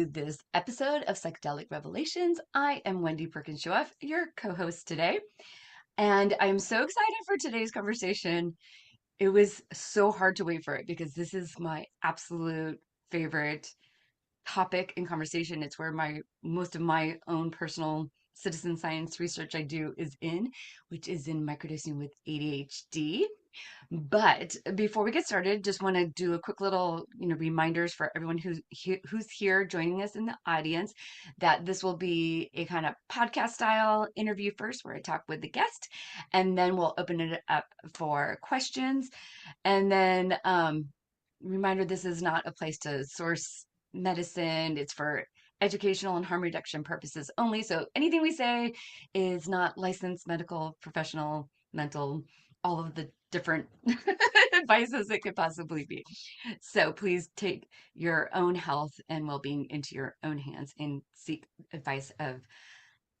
to this episode of Psychedelic Revelations. I am Wendy Perkins-Schoeff, your co-host today, and I am so excited for today's conversation. It was so hard to wait for it because this is my absolute favorite topic in conversation. It's where my most of my own personal citizen science research I do is in, which is in microdosing with ADHD. But before we get started, just want to do a quick little, reminders for everyone who's here joining us in the audience that this will be a kind of podcast style interview first, where I talk with the guest, and then we'll open it up for questions. And then, reminder: this is not a place to source medicine. It's for educational and harm reduction purposes only. So anything we say is not licensed medical, professional, mental, all of the different advices it could possibly be. So please take your own health and well-being into your own hands and seek advice of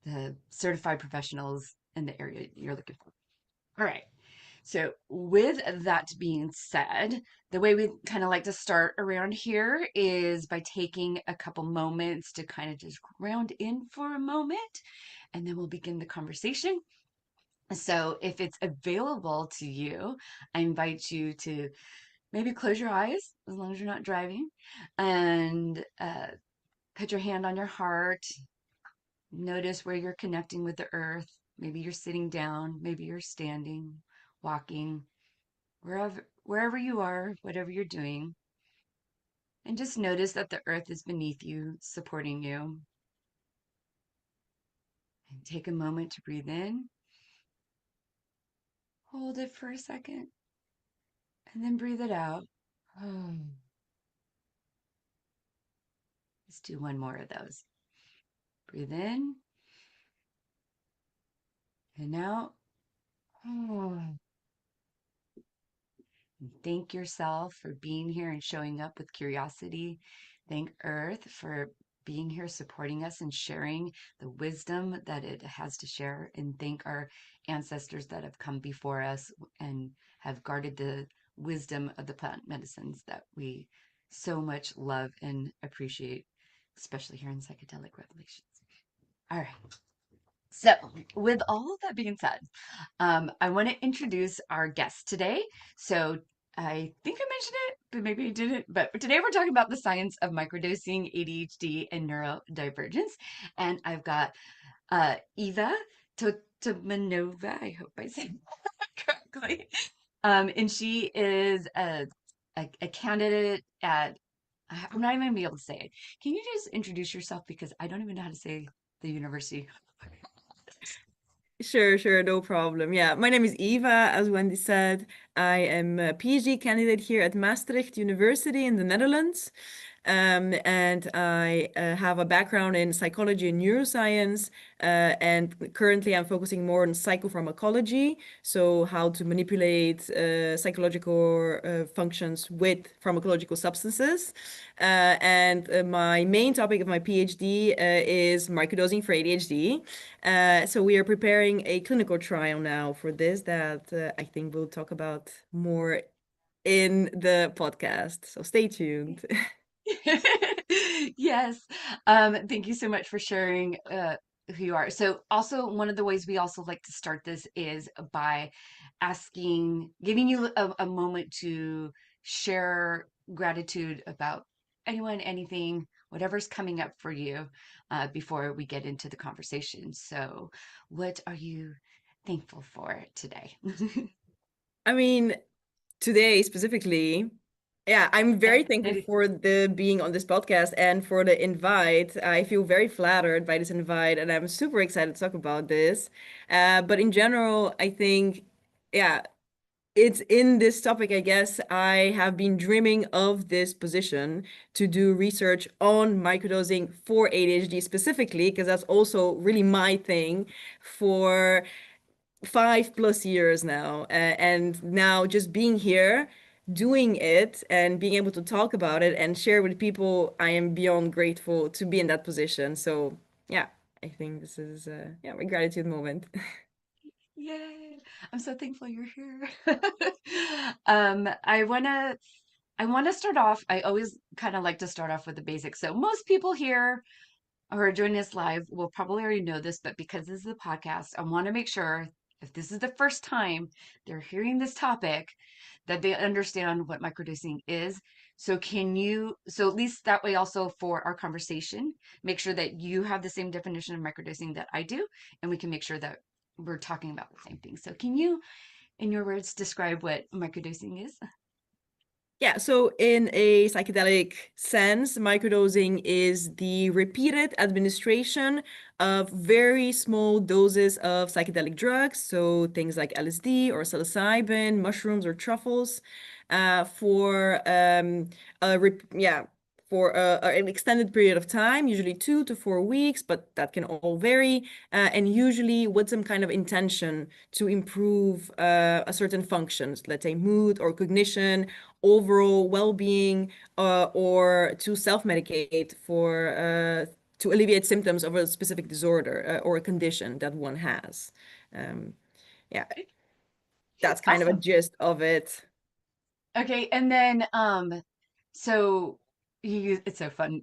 the certified professionals in the area you're looking for. All right. So with that being said, the way we kind of like to start around here is by taking a couple moments to kind of just ground in for a moment, and then we'll begin the conversation. So if it's available to you, I invite you to maybe close your eyes as long as you're not driving, and put your hand on your heart. Notice where you're connecting with the earth. Maybe you're sitting down, maybe you're standing, walking, wherever you are, whatever you're doing. And just notice that the earth is beneath you, supporting you. And take a moment to breathe in. Hold it for a second, and then breathe it out. Let's do one more of those. Breathe in and out. Thank yourself for being here and showing up with curiosity. Thank Earth for being here, supporting us, and sharing the wisdom that it has to share. And thank our ancestors that have come before us and have guarded the wisdom of the plant medicines that we so much love and appreciate, especially here in Psychedelic Revelations. All right. So, with all of that being said, I want to introduce our guest today. So, I think I mentioned it, but maybe I didn't. But today we're talking about the science of microdosing, ADHD, and neurodivergence. And I've got Iva Totomanova. I hope I said that correctly. And she is a candidate at, I'm not even going to be able to say it. Can you just introduce yourself? Because I don't even know how to say the university. Sure, no problem. Yeah, my name is Eva, as Wendy said. I am a PhD candidate here at Maastricht University in the Netherlands. And I have a background in psychology and neuroscience. And currently, I'm focusing more on psychopharmacology, so how to manipulate psychological functions with pharmacological substances. And my main topic of my PhD is microdosing for ADHD. So we are preparing a clinical trial now for this that I think we'll talk about more in the podcast. So stay tuned. Yes. Thank you so much for sharing who you are. So also one of the ways we also like to start this is by giving you a moment to share gratitude about anyone, anything, whatever's coming up for you before we get into the conversation. So what are you thankful for today? I mean, today specifically, yeah, I'm very thankful for the being on this podcast and for the invite. I feel very flattered by this invite, and I'm super excited to talk about this. But in general, I think, yeah, it's in this topic, I guess. I have been dreaming of this position to do research on microdosing for ADHD specifically, because that's also really my thing for 5+ years now. And now just being here, doing it, and being able to talk about it and share with people, I am beyond grateful to be in that position. So, yeah, I think this is, yeah, my gratitude moment. Yay. I'm so thankful you're here. I want to I want to start off, I always kind of like to start off with the basics. So most people here who are joining us live will probably already know this, but because this is a podcast, I want to make sure if this is the first time they're hearing this topic, that they understand what microdosing is. So so at least that way also for our conversation, make sure that you have the same definition of microdosing that I do, and we can make sure that we're talking about the same thing. So can you, in your words, describe what microdosing is? Yeah, so in a psychedelic sense, microdosing is the repeated administration of very small doses of psychedelic drugs, so things like LSD or psilocybin, mushrooms or truffles, for an extended period of time, usually 2 to 4 weeks, but that can all vary, and usually with some kind of intention to improve a certain functions, let's say mood or cognition, overall well-being, or to self-medicate for to alleviate symptoms of a specific disorder or a condition that one has. Um, yeah, that's kind of a Awesome. gist of it. Okay, and then so it's so fun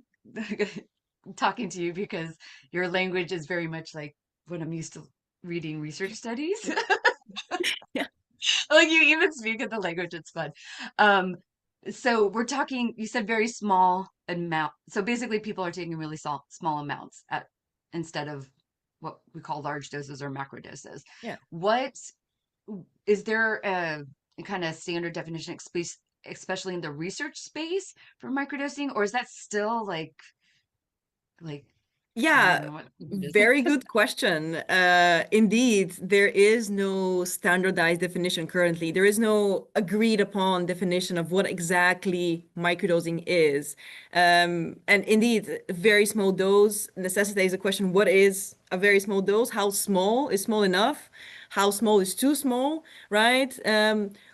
talking to you because your language is very much like what I'm used to reading research studies. Yeah. Like you even speak of the language, it's fun. Um, so we're talking, you said very small amount. So basically people are taking really small amounts at instead of what we call large doses or macro doses. Yeah. What is there a kind of standard definition, especially in the research space for microdosing, or is that still like I don't Yeah, know what it is. very good question. Indeed, there is no standardized definition currently. There is no agreed upon definition of what exactly microdosing is. And indeed, very small dose necessitates a question, what is a very small dose? How small is small enough? How small is too small, right?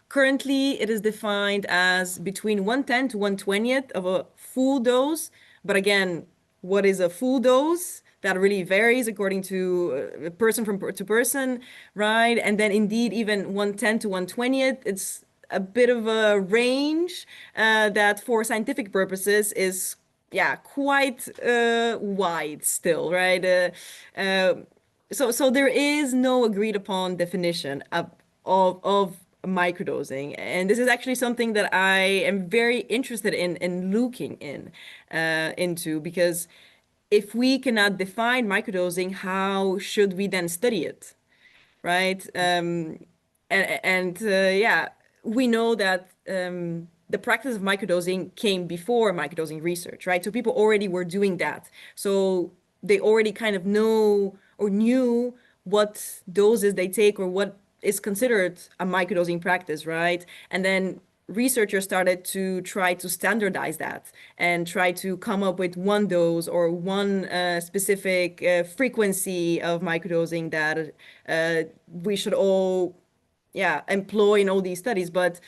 Currently, it is defined as between 1/10 to 1/20th of a full dose. But again, what is a full dose? That really varies according to person to person, right? And then indeed, even 1/10 to 1/20th, it's a bit of a range that for scientific purposes is, yeah, quite wide still, right? Uh, so there is no agreed upon definition of microdosing, and this is actually something that I am very interested in looking into, because if we cannot define microdosing, how should we then study it, right? Yeah, we know that the practice of microdosing came before microdosing research, right? So people already were doing that. So they already kind of know or knew what doses they take or what is considered a microdosing practice, right? And then researchers started to try to standardize that and try to come up with one dose or one specific frequency of microdosing that we should all, yeah, employ in all these studies. But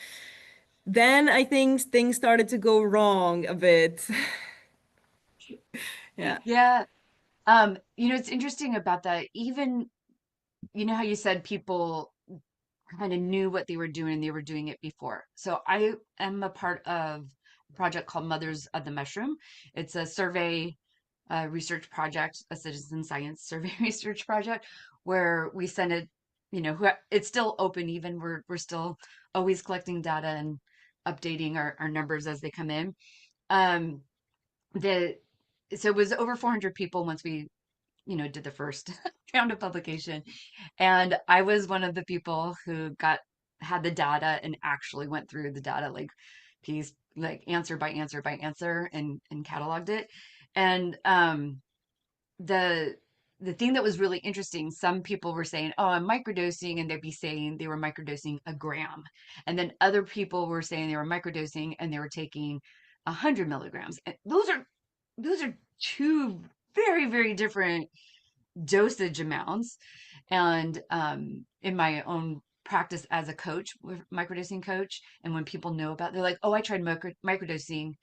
then I think things started to go wrong a bit. Yeah. Yeah. It's interesting about that. Even, how you said people kind of knew what they were doing and they were doing it before. So I am a part of a project called Mothers of the Mushroom. It's a survey research project, a citizen science survey research project where we send it, it's still open even. We're still always collecting data and updating our numbers as they come in. Um, the so it was over 400 people once we did the first round of publication. And I was one of the people who had the data and actually went through the data like piece, like answer by answer by answer and cataloged it. And the the thing that was really interesting, some people were saying, "Oh, I'm microdosing," and they'd be saying they were microdosing a gram. And then other people were saying they were microdosing and they were taking 100 milligrams. And those are two very, very different dosage amounts. And in my own practice as a coach, microdosing coach, and when people know about, they're like, "Oh, I tried microdosing,"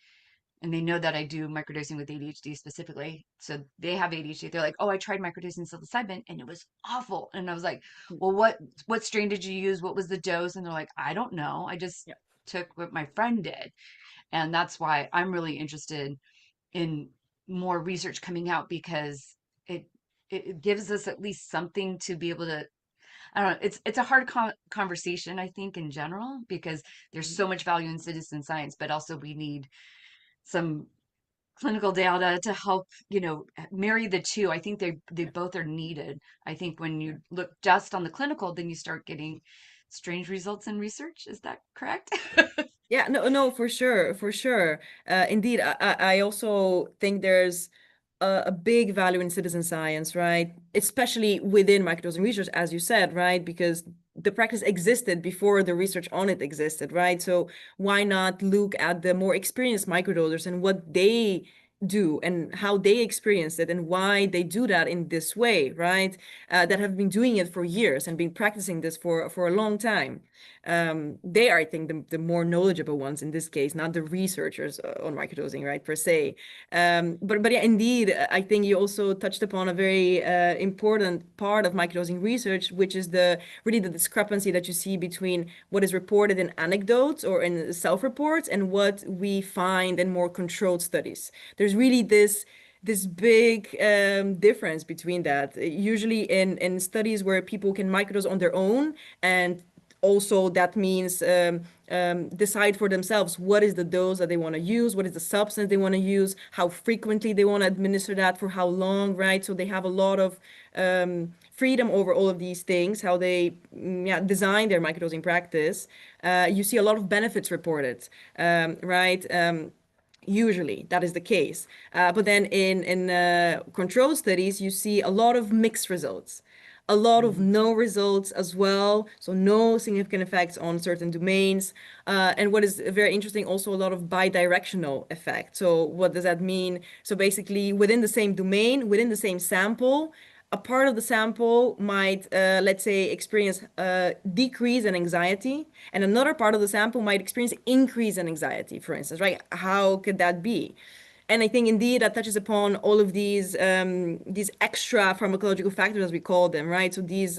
and they know that I do microdosing with ADHD specifically. So they have ADHD. They're like, "Oh, I tried microdosing psilocybin, and it was awful." And I was like, "Well, what strain did you use? What was the dose?" And they're like, "I don't know. I just Yeah. took what my friend did." And that's why I'm really interested in more research coming out because it it gives us at least something to be able to. I don't know. It's a hard conversation, I think, in general, because there's so much value in citizen science, but also we need some clinical data to help, marry the two. I think they both are needed. I think when you look just on the clinical, then you start getting strange results in research. Is that correct? Yeah, no, no, for sure, for sure. Indeed, I also think there's a big value in citizen science, right? Especially within microdosing research, as you said, right? Because the practice existed before the research on it existed, right? So why not look at the more experienced microdosers and what they do and how they experience it and why they do that in this way, right? That have been doing it for years and been practicing this for a long time. They are, I think, the more knowledgeable ones in this case, not the researchers on microdosing, right, per se. But yeah, indeed, I think you also touched upon a very important part of microdosing research, which is the really the discrepancy that you see between what is reported in anecdotes or in self-reports and what we find in more controlled studies. There's really this big difference between that. Usually in studies where people can microdose on their own, and also that means decide for themselves what is the dose that they want to use, what is the substance they want to use, how frequently they want to administer that, for how long, right? So they have a lot of freedom over all of these things, how they yeah, design their microdosing practice. You see a lot of benefits reported, right? Usually that is the case. But then in control studies, you see a lot of mixed results, a lot of Mhm. no results as well. So no significant effects on certain domains. And what is very interesting, also a lot of bidirectional effect. So what does that mean? So basically within the same domain, within the same sample, a part of the sample might, let's say, experience decrease in anxiety, and another part of the sample might experience increase in anxiety, for instance, right? How could that be? And I think indeed that touches upon all of these extra pharmacological factors, as we call them, right? So these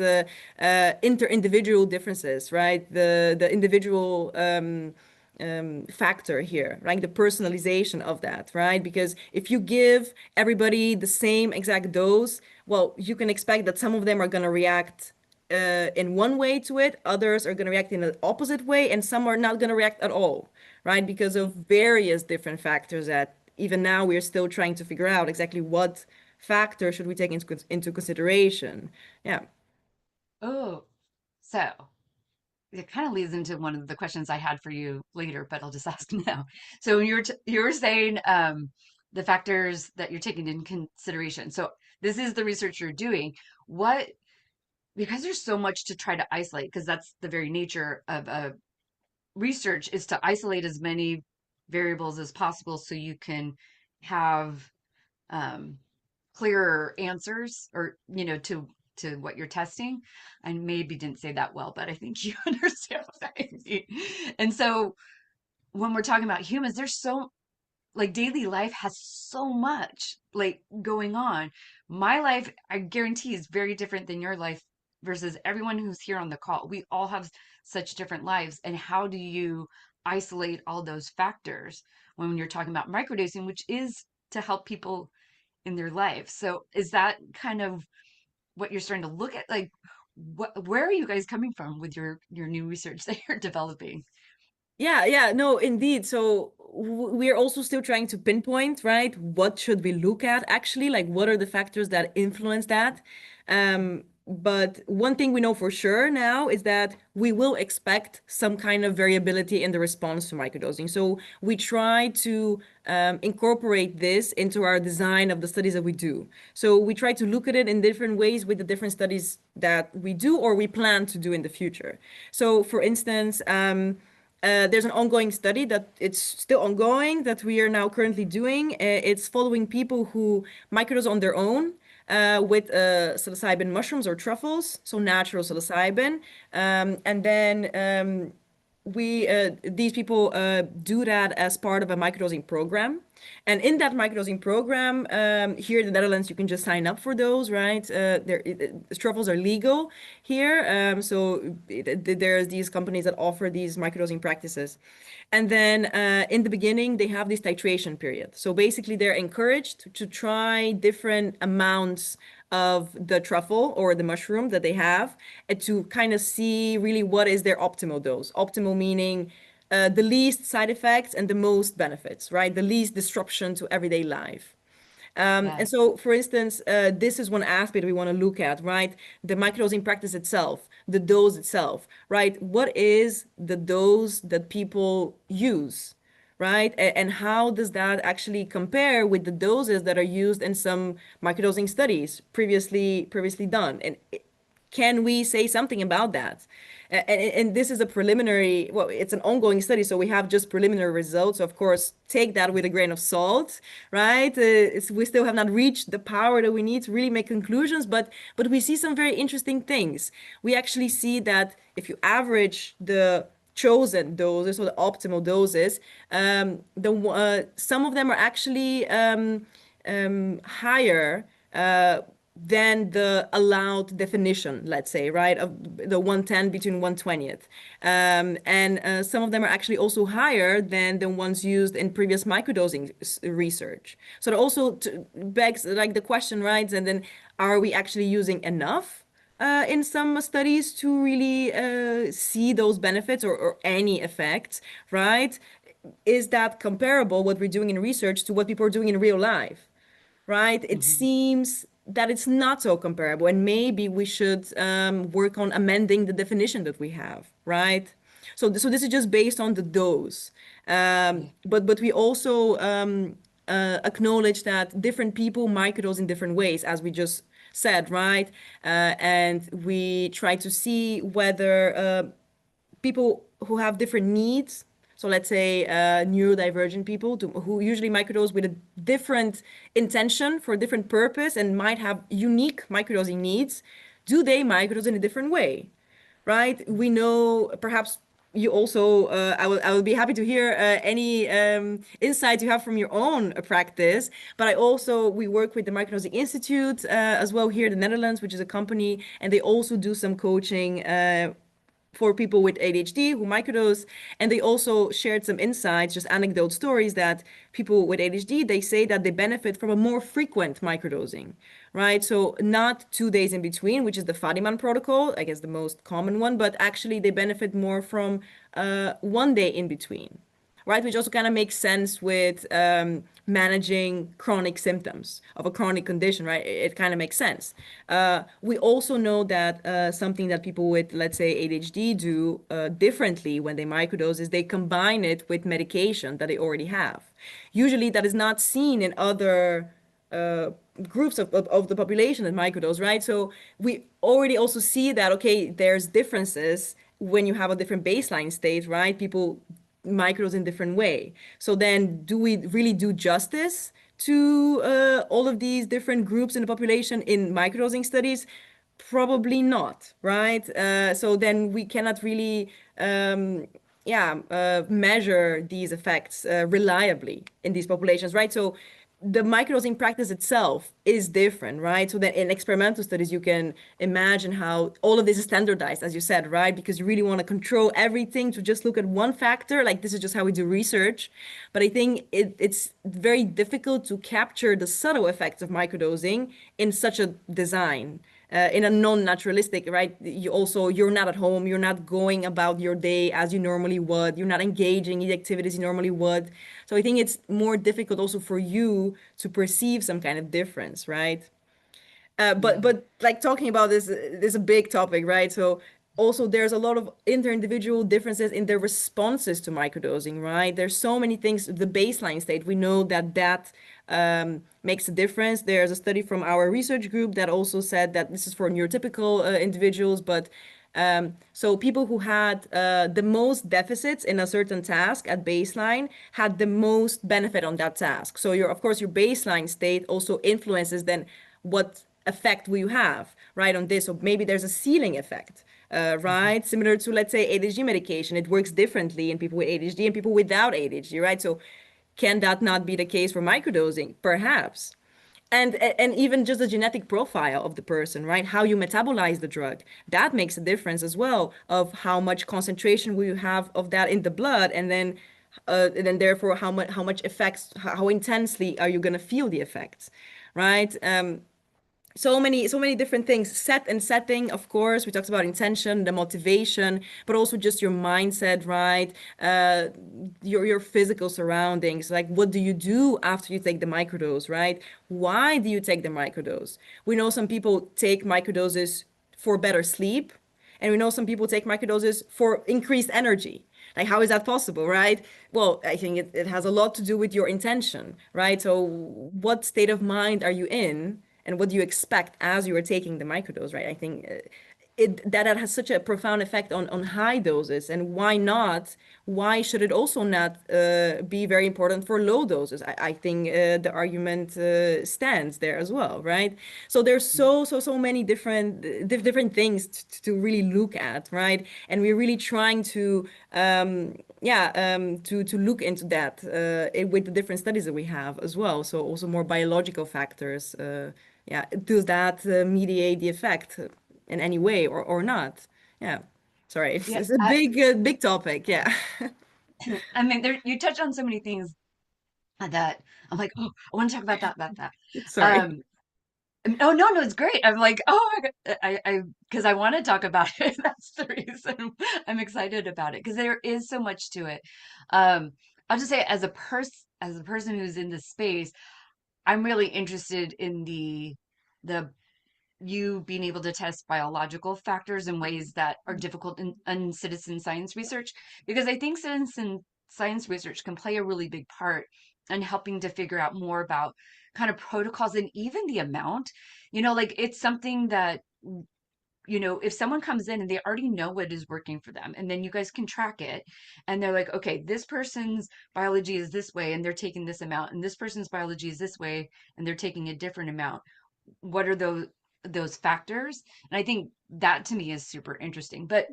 inter-individual differences, right? The individual factor here, right? The personalization of that, right? Because if you give everybody the same exact dose, well, you can expect that some of them are going to react in one way to it, others are going to react in an opposite way, and some are not going to react at all, right? Because of various different factors that even now we're still trying to figure out exactly what factor should we take into consideration. Yeah. Oh, so it kind of leads into one of the questions I had for you later, but I'll just ask now. So when you were saying the factors that you're taking into consideration. So this is the research you're doing. What, because there's so much to try to isolate, because that's the very nature of research, is to isolate as many variables as possible so you can have um, clearer answers, or to what you're testing. I maybe didn't say that well, but I think you understand what I mean. And so when we're talking about humans, there's so, like, daily life has so much like going on. My life, I guarantee, is very different than your life versus everyone who's here on the call. We all have such different lives. And how do you isolate all those factors when you're talking about microdosing, which is to help people in their life? So is that kind of what you're starting to look at? Like, where are you guys coming from with your new research that you're developing? Yeah, yeah, no, indeed. So we're also still trying to pinpoint, right? What should we look at actually? Like, what are the factors that influence that? But one thing we know for sure now is that we will expect some kind of variability in the response to microdosing. So we try to incorporate this into our design of the studies that we do. So we try to look at it in different ways with the different studies that we do or we plan to do in the future. So, for instance, there's an ongoing study that it's still ongoing that we are now currently doing. It's following people who microdose on their own with psilocybin mushrooms or truffles, so natural psilocybin. And then we these people do that as part of a microdosing program. And in that microdosing program, here in the Netherlands, you can just sign up for those, right? Truffles are legal here. There's these companies that offer these microdosing practices. And then in the beginning, they have this titration period. So basically, they're encouraged to try different amounts of the truffle or the mushroom that they have, and to kind of see really what is their optimal dose. Optimal meaning the least side effects and the most benefits, right? The least disruption to everyday life. And Yes. so, for instance, this is one aspect we want to look at, right? The microdosing practice itself, the dose itself, right? What is the dose that people use, right? And how does that actually compare with the doses that are used in some microdosing studies previously done? And can we say something about that? And this is a preliminary, well, it's an ongoing study, so we have just preliminary results. So of course, take that with a grain of salt, right? We still have not reached the power that we need to really make conclusions, but we see some very interesting things. We actually see that if you average the chosen doses or the optimal doses, some of them are actually higher than the allowed definition, let's say, right, of the 110 between 120th. And some of them are actually also higher than the ones used in previous microdosing research. So it also begs like the question, right? And then are we actually using enough? In some studies to really see those benefits or any effects, right? Is that comparable what we're doing in research to what people are doing in real life? Right? It Hmm. seems that it's not so comparable, and maybe we should work on amending the definition that we have, right? So this is just based on the dose, Yeah. but we also acknowledge that different people microdose in different ways, as we just said, right? And we try to see whether people who have different needs. So let's say neurodivergent people who usually microdose with a different intention for a different purpose and might have unique microdosing needs. Do they microdose in a different way? Right? We know perhaps you also, I will be happy to hear any insights you have from your own practice. But we work with the Microdosing Institute as well here in the Netherlands, which is a company, and they also do some coaching for people with ADHD who microdose, and they also shared some insights, just anecdote stories that people with ADHD, they say that they benefit from a more frequent microdosing, right? So not 2 days in between, which is the Fadiman protocol, I guess the most common one, but actually they benefit more from 1 day in between, right? Which also kind of makes sense with managing chronic symptoms of a chronic condition, right? It kind of makes sense. We also know that something that people with, let's say, ADHD do differently when they microdose is they combine it with medication that they already have. Usually that is not seen in other uh, groups of the population that microdose, right? So we already also see that, okay, there's differences when you have a different baseline state, right? People microdose in different way. So then do we really do justice to all of these different groups in the population in microdosing studies? Probably not, right? So then we cannot really measure these effects reliably in these populations, right? So the microdosing practice itself is different, right? So that in experimental studies, you can imagine how all of this is standardized, as you said, right? Because you really want to control everything to just look at one factor. Like this is just how we do research. But I think it's very difficult to capture the subtle effects of microdosing in such a design in a non-naturalistic, right? You're not at home, you're not going about your day as you normally would, you're not engaging in the activities you normally would. So I think it's more difficult also for you to perceive some kind of difference, right? But Yeah. but like talking about this is a big topic, right? So also there's a lot of inter-individual differences in their responses to microdosing, right? There's so many things. The baseline state, we know that makes a difference. There's a study from our research group that also said that this is for neurotypical individuals, but so people who had the most deficits in a certain task at baseline had the most benefit on that task. So of course your baseline state also influences then what effect will you have, right, on this. So maybe there's a ceiling effect, Hmm. right? Similar to, let's say, ADHD medication. It works differently in people with ADHD and people without ADHD, right? So Can that not be the case for microdosing? Perhaps. And even just the genetic profile of the person, right? How you metabolize the drug, that makes a difference as well of how much concentration will you have of that in the blood, and then therefore how much effects, how intensely are you going to feel the effects, right? So many different things, setting, of course. We talked about intention, the motivation, but also just your mindset, right? Your physical surroundings, like what do you do after you take the microdose, right? Why do you take the microdose? We know some people take microdoses for better sleep, and we know some people take microdoses for increased energy. Like, how is that possible, right? Well, I think it has a lot to do with your intention, right? So, what state of mind are you in, and what do you expect as you are taking the microdose, right? I think that has such a profound effect on high doses, and why not? Why should it also not be very important for low doses? I think the argument stands there as well, right? So there's so many different things to really look at, right? And we're really trying to to look into that with the different studies that we have as well. So also more biological factors. Does that mediate the effect in any way or not? Yeah. Sorry, it's, Yeah, it's a big topic. Yeah. I mean, there you touch on so many things that I'm like, oh, I want to talk about that. Sorry. Um, oh no, no, it's great. I'm like, oh my God, because I want to talk about it. That's the reason I'm excited about it because there is so much to it. Um, I'll just say as a person who's in this space, I'm really interested in the you being able to test biological factors in ways that are difficult in citizen science research, because I think citizen science research can play a really big part in helping to figure out more about kind of protocols and even the amount. Like it's something that, if someone comes in and they already know what is working for them, and then you guys can track it, and they're like, okay, this person's biology is this way, and they're taking this amount, and this person's biology is this way, and they're taking a different amount. What are those factors? And I think that to me is super interesting. But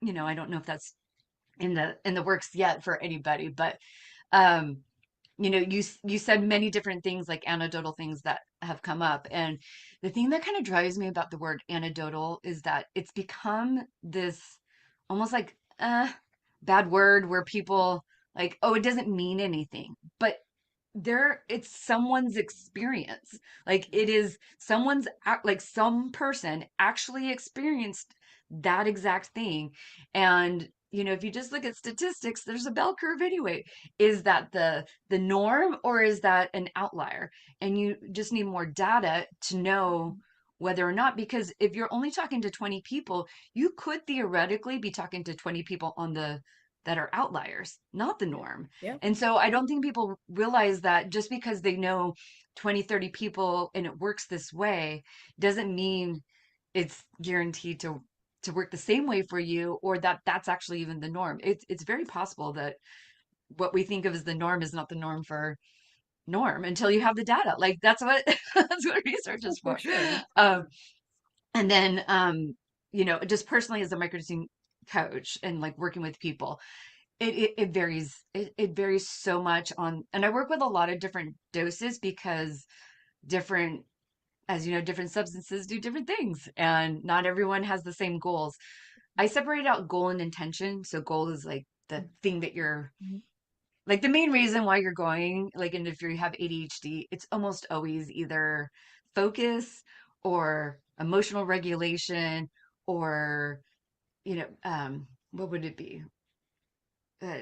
I don't know if that's in the works yet for anybody. But um, you said many different things, like anecdotal things that have come up. And the thing that kind of drives me about the word anecdotal is that it's become this almost like bad word where people like, oh, it doesn't mean anything. But it's someone's experience. Like it is like some person actually experienced that exact thing. And if you just look at statistics, there's a bell curve anyway. Is that the norm, or is that an outlier? And you just need more data to know whether or not, because if you're only talking to 20 people, you could theoretically be talking to 20 people that are outliers, not the norm. Yeah. And so I don't think people realize that just because they know 20, 30 people and it works this way doesn't mean it's guaranteed to work the same way for you, or that that's actually even the norm. It's very possible that what we think of as the norm is not the norm for norm until you have the data. Like that's what that's what research Oh, is for for. sure. Um, and then just personally as a microdosing coach and like working with people, it varies. It varies so much and I work with a lot of different doses because different, as you know, different substances do different things, and not everyone has the same goals. I separate out goal and intention. So goal is like the thing that you're Mhm. like the main reason why you're going, like, and if you have ADHD, it's almost always either focus or emotional regulation or, what would it be? uh,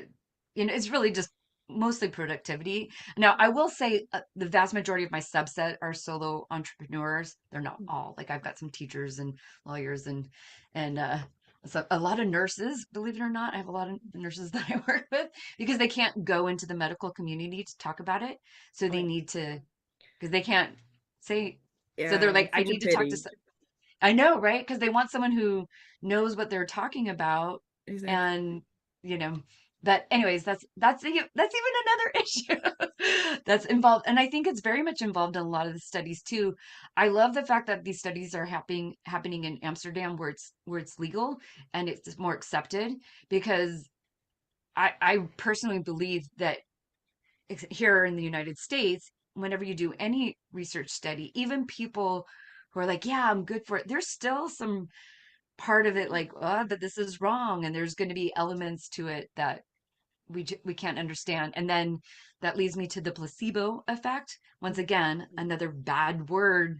it's really just mostly productivity. Now, I will say the vast majority of my subset are solo entrepreneurs. They're not all. Like I've got some teachers and lawyers and so a lot of nurses, believe it or not. I have a lot of nurses that I work with because they can't go into the medical community to talk about it. So they Right. need to, because they can't say, so they're Yeah, like, it's I such a need to talk to, pity. I know, right? Because they want someone who knows what they're talking about, Exactly. and you know. But anyways, that's even another issue that's involved, and I think it's very much involved in a lot of the studies too. I love the fact that these studies are happening in Amsterdam, where it's legal and it's more accepted, because I personally believe that here in the United States, whenever you do any research study, even people who are like, yeah, I'm good for it, there's still some part of it like, oh, but this is wrong. And there's going to be elements to it that we can't understand. And then that leads me to the placebo effect. Once again, another bad word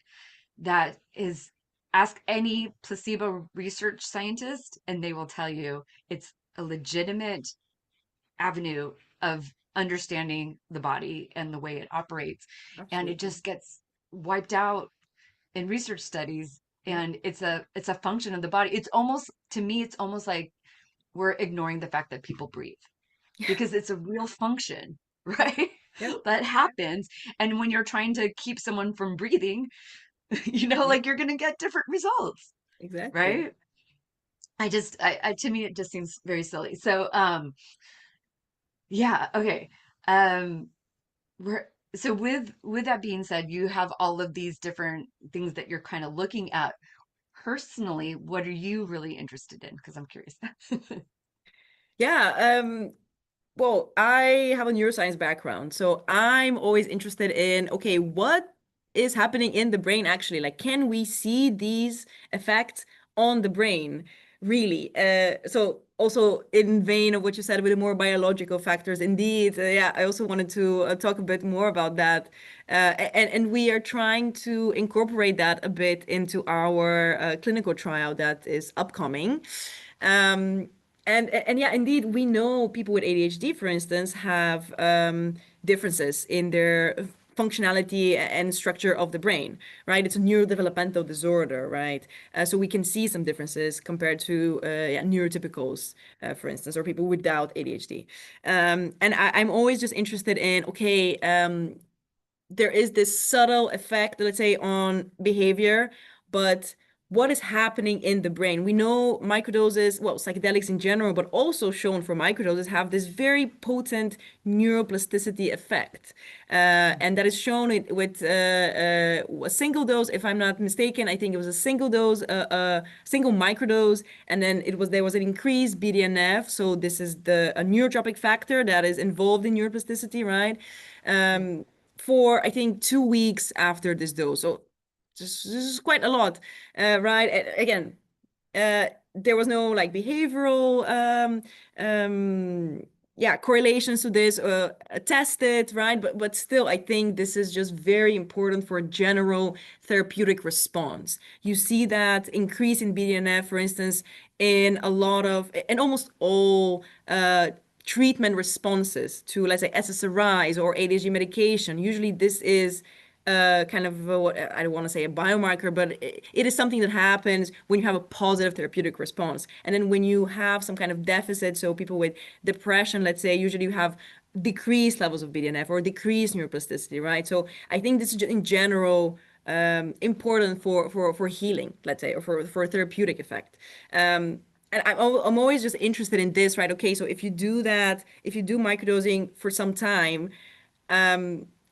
that is, ask any placebo research scientist and they will tell you it's a legitimate avenue of understanding the body and the way it operates. And it Absolutely. just gets wiped out in research studies. Yeah. And it's a function of the body. It's almost, to me, it's almost like we're ignoring the fact that people breathe because it's a real function, right? Yeah. That happens. And when you're trying to keep someone from breathing, Yeah. like you're going to get different results, Exactly. right? To me, it just seems very silly. So, yeah, okay. Um, we're, so with that being said, you have all of these different things that you're kind of looking at personally. What are you really interested in? Because I'm curious. Yeah. Well, I have a neuroscience background, so I'm always interested in, okay, what is happening in the brain actually? Like, can we see these effects on the brain, really? So also in vein of what you said with the more biological factors, indeed, yeah, I also wanted to talk a bit more about that. And we are trying to incorporate that a bit into our clinical trial that is upcoming. Um, and yeah, indeed, we know people with ADHD, for instance, have differences in their functionality and structure of the brain, right? It's a neurodevelopmental disorder, right? So we can see some differences compared to yeah, neurotypicals, for instance, or people without ADHD. And I'm always just interested in, okay, there is this subtle effect, let's say, on behavior, but what is happening in the brain? We know microdoses, well, psychedelics in general, but also shown for microdoses, have this very potent neuroplasticity effect. And that is shown with a single dose, if I'm not mistaken. I think it was a single dose, single microdose, and then there was an increased BDNF. So this is a neurotropic factor that is involved in neuroplasticity, right? Um, for I think 2 weeks after this dose. So this is quite a lot, right? Again, there was no like behavioral yeah, correlations to this tested, right? But still, I think this is just very important for a general therapeutic response. You see that increase in BDNF, for instance, in almost all treatment responses to, let's say, SSRIs or ADHD medication. Usually, this is kind of what I don't want to say a biomarker, but it is something that happens when you have a positive therapeutic response. And then when you have some kind of deficit, so people with depression, let's say, usually you have decreased levels of BDNF or decreased neuroplasticity, right? So I think this is in general important for healing, let's say, or for a therapeutic effect. And I'm always just interested in this, right? Okay, so if you do that, if you do microdosing for some time,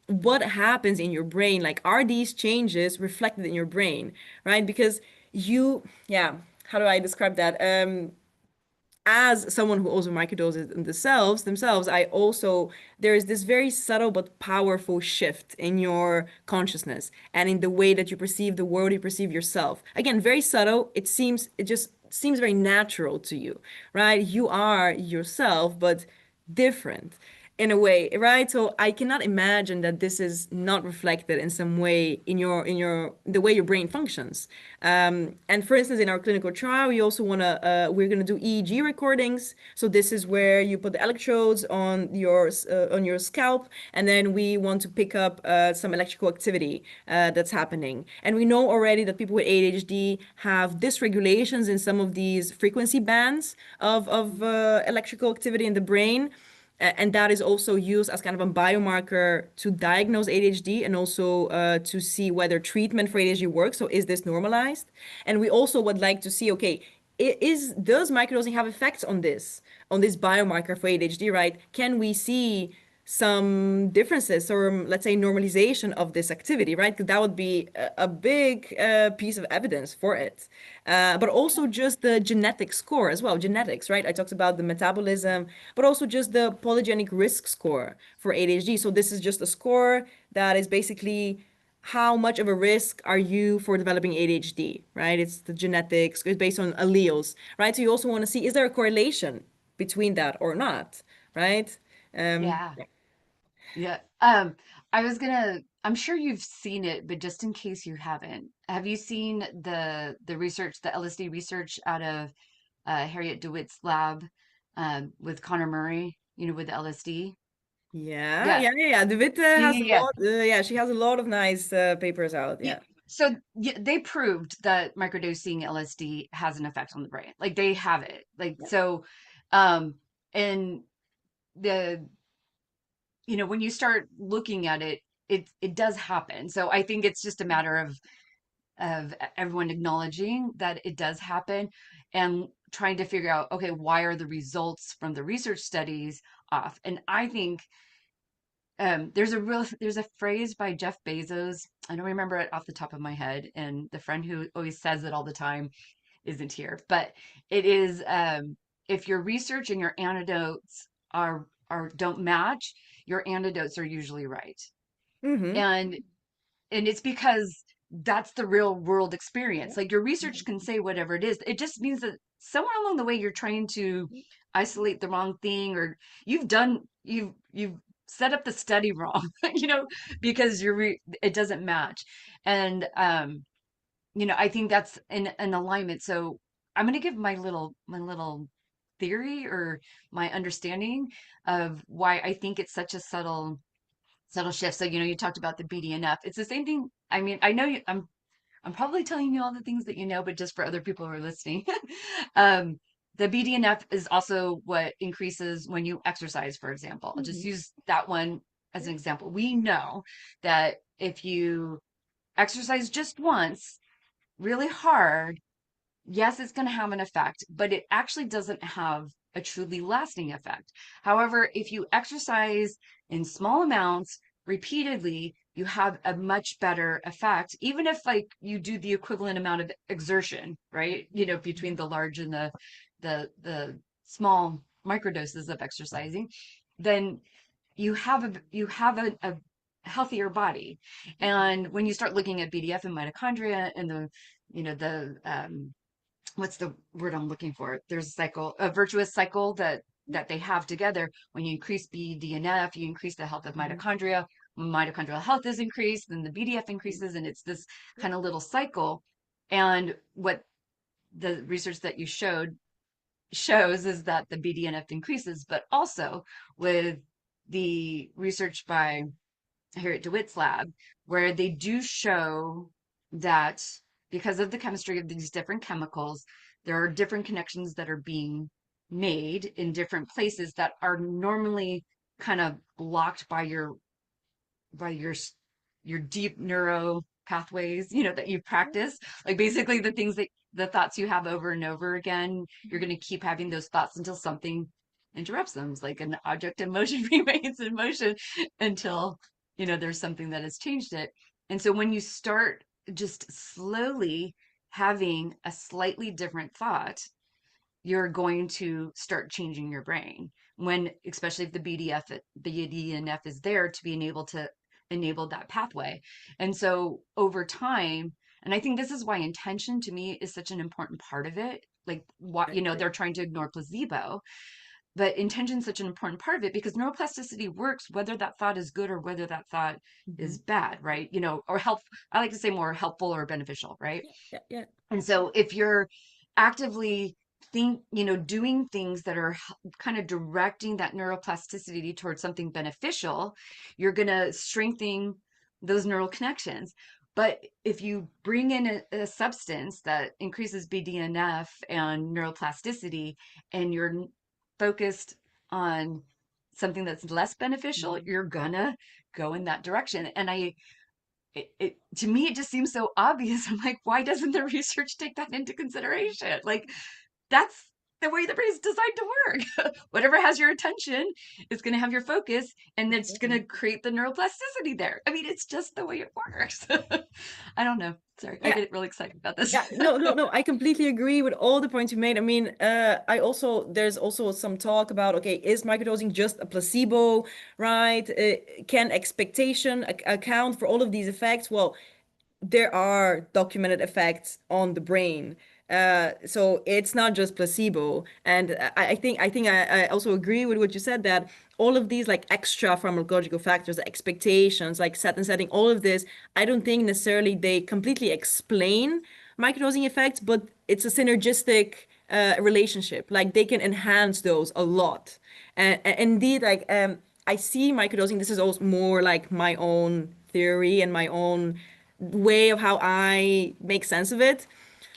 what happens in your brain? Like, are these changes reflected in your brain, right? Because yeah, how do I describe that? As someone who also microdoses themselves, I also there is this very subtle but powerful shift in your consciousness and in the way that you perceive the world, you perceive yourself. Again, very subtle. It just seems very natural to you, right? You are yourself, but different in a way, right? So I cannot imagine that this is not reflected in some way in your the way your brain functions. And for instance, in our clinical trial, we're gonna do EEG recordings. So this is where you put the electrodes on your scalp, and then we want to pick up some electrical activity that's happening. And we know already that people with ADHD have dysregulations in some of these frequency bands of electrical activity in the brain. And that is also used as kind of a biomarker to diagnose ADHD and also to see whether treatment for ADHD works. So is this normalized? And we also would like to see, okay, does microdosing have effects on this biomarker for ADHD, right? Can we see some differences or let's say normalization of this activity, right? 'Cause that would be a big piece of evidence for it. But also just the genetic score as well, genetics, right? I talked about the metabolism, but also just the polygenic risk score for ADHD. So this is just a score that is basically how much of a risk are you for developing ADHD, right? It's the genetics, it's based on alleles, right? So you also want to see, is there a correlation between that or not, right? Yeah. Yeah. Yeah. I'm sure you've seen it, but just in case you haven't, have you seen the research, the LSD research out of Harriet DeWitt's lab with Connor Murray, with the LSD? Yeah, Yeah. yeah, yeah, yeah. De Witte Yeah, has yeah, a yeah. lot. Yeah, she has a lot of nice papers out. Yeah. Yeah. So yeah, they proved that microdosing LSD has an effect on the brain. Like they have it. Like Yeah. so, um, and the when you start looking at it, it does happen. So I think it's just a matter of everyone acknowledging that it does happen and trying to figure out, okay, why are the results from the research studies off? And I think there's a phrase by Jeff Bezos. I don't remember it off the top of my head, and the friend who always says it all the time isn't here, but it is if your research and your anecdotes are don't match, your anecdotes are usually right. Mm-hmm. And it's because that's the real world experience. Like your research can say whatever it is. It just means that somewhere along the way you're trying to isolate the wrong thing, or you've set up the study wrong, because it doesn't match. And I think that's an alignment. So I'm going to give my little theory or my understanding of why I think it's such a subtle shift. So, you talked about the BDNF. It's the same thing. I mean, I know I'm probably telling you all the things that you know, but just for other people who are listening. um, the BDNF is also what increases when you exercise, for example. I'll just Mm-hmm. use that one as an example. We know that if you exercise just once really hard, yes, it's going to have an effect, but it actually doesn't have a truly lasting effect. However, if you exercise in small amounts repeatedly, you have a much better effect, even if like you do the equivalent amount of exertion, right? Between the large and the small microdoses of exercising, then you have a healthier body. And when you start looking at BDF and mitochondria and the what's the word I'm looking for? There's a virtuous cycle that they have together. When you increase BDNF, you increase the health of mitochondria. When mitochondrial health is increased, then the BDF increases, and it's this kind of little cycle. And what the research that you showed shows is that the BDNF increases, but also with the research by here at DeWitt's lab, where they do show that because of the chemistry of these different chemicals, there are different connections that are being made in different places that are normally kind of blocked by your deep neuro pathways, that you practice. Like basically the thoughts you have over and over again, you're going to keep having those thoughts until something interrupts them. It's like an object in motion remains in motion until there's something that has changed it. And so when you start just slowly having a slightly different thought, you're going to start changing your brain, when especially if the DNF is there to be able to enable that pathway. And so over time, and I think this is why intention to me is such an important part of it. Like what, they're trying to ignore placebo, but intention is such an important part of it because neuroplasticity works whether that thought is good or whether that thought Mm-hmm. is bad, right? Or help. I like to say more helpful or beneficial, right? Yeah, yeah. And so if you're actively doing things that are kind of directing that neuroplasticity towards something beneficial, you're going to strengthen those neural connections. But if you bring in a substance that increases BDNF and neuroplasticity, and you're focused on something that's less beneficial, Mhm. you're gonna go in that direction. And to me it just seems so obvious. I'm like, why doesn't the research take that into consideration? Like that's the way the brain's designed to work. Whatever has your attention is going to have your focus, and it's going to create the neuroplasticity there. I mean, it's just the way it works. I don't know. Sorry, I Yeah. get really excited about this. Yeah, no, no, no. I completely agree with all the points you made. I mean, there's also some talk about, okay, is microdosing just a placebo, right? Can expectation account for all of these effects? Well, there are documented effects on the brain. So it's not just placebo. And I also agree with what you said, that all of these like extra pharmacological factors, expectations, like set and setting, all of this, I don't think necessarily they completely explain microdosing effects, but it's a synergistic relationship. Like they can enhance those a lot. And indeed, like I see microdosing, this is also more like my own theory and my own way of how I make sense of it.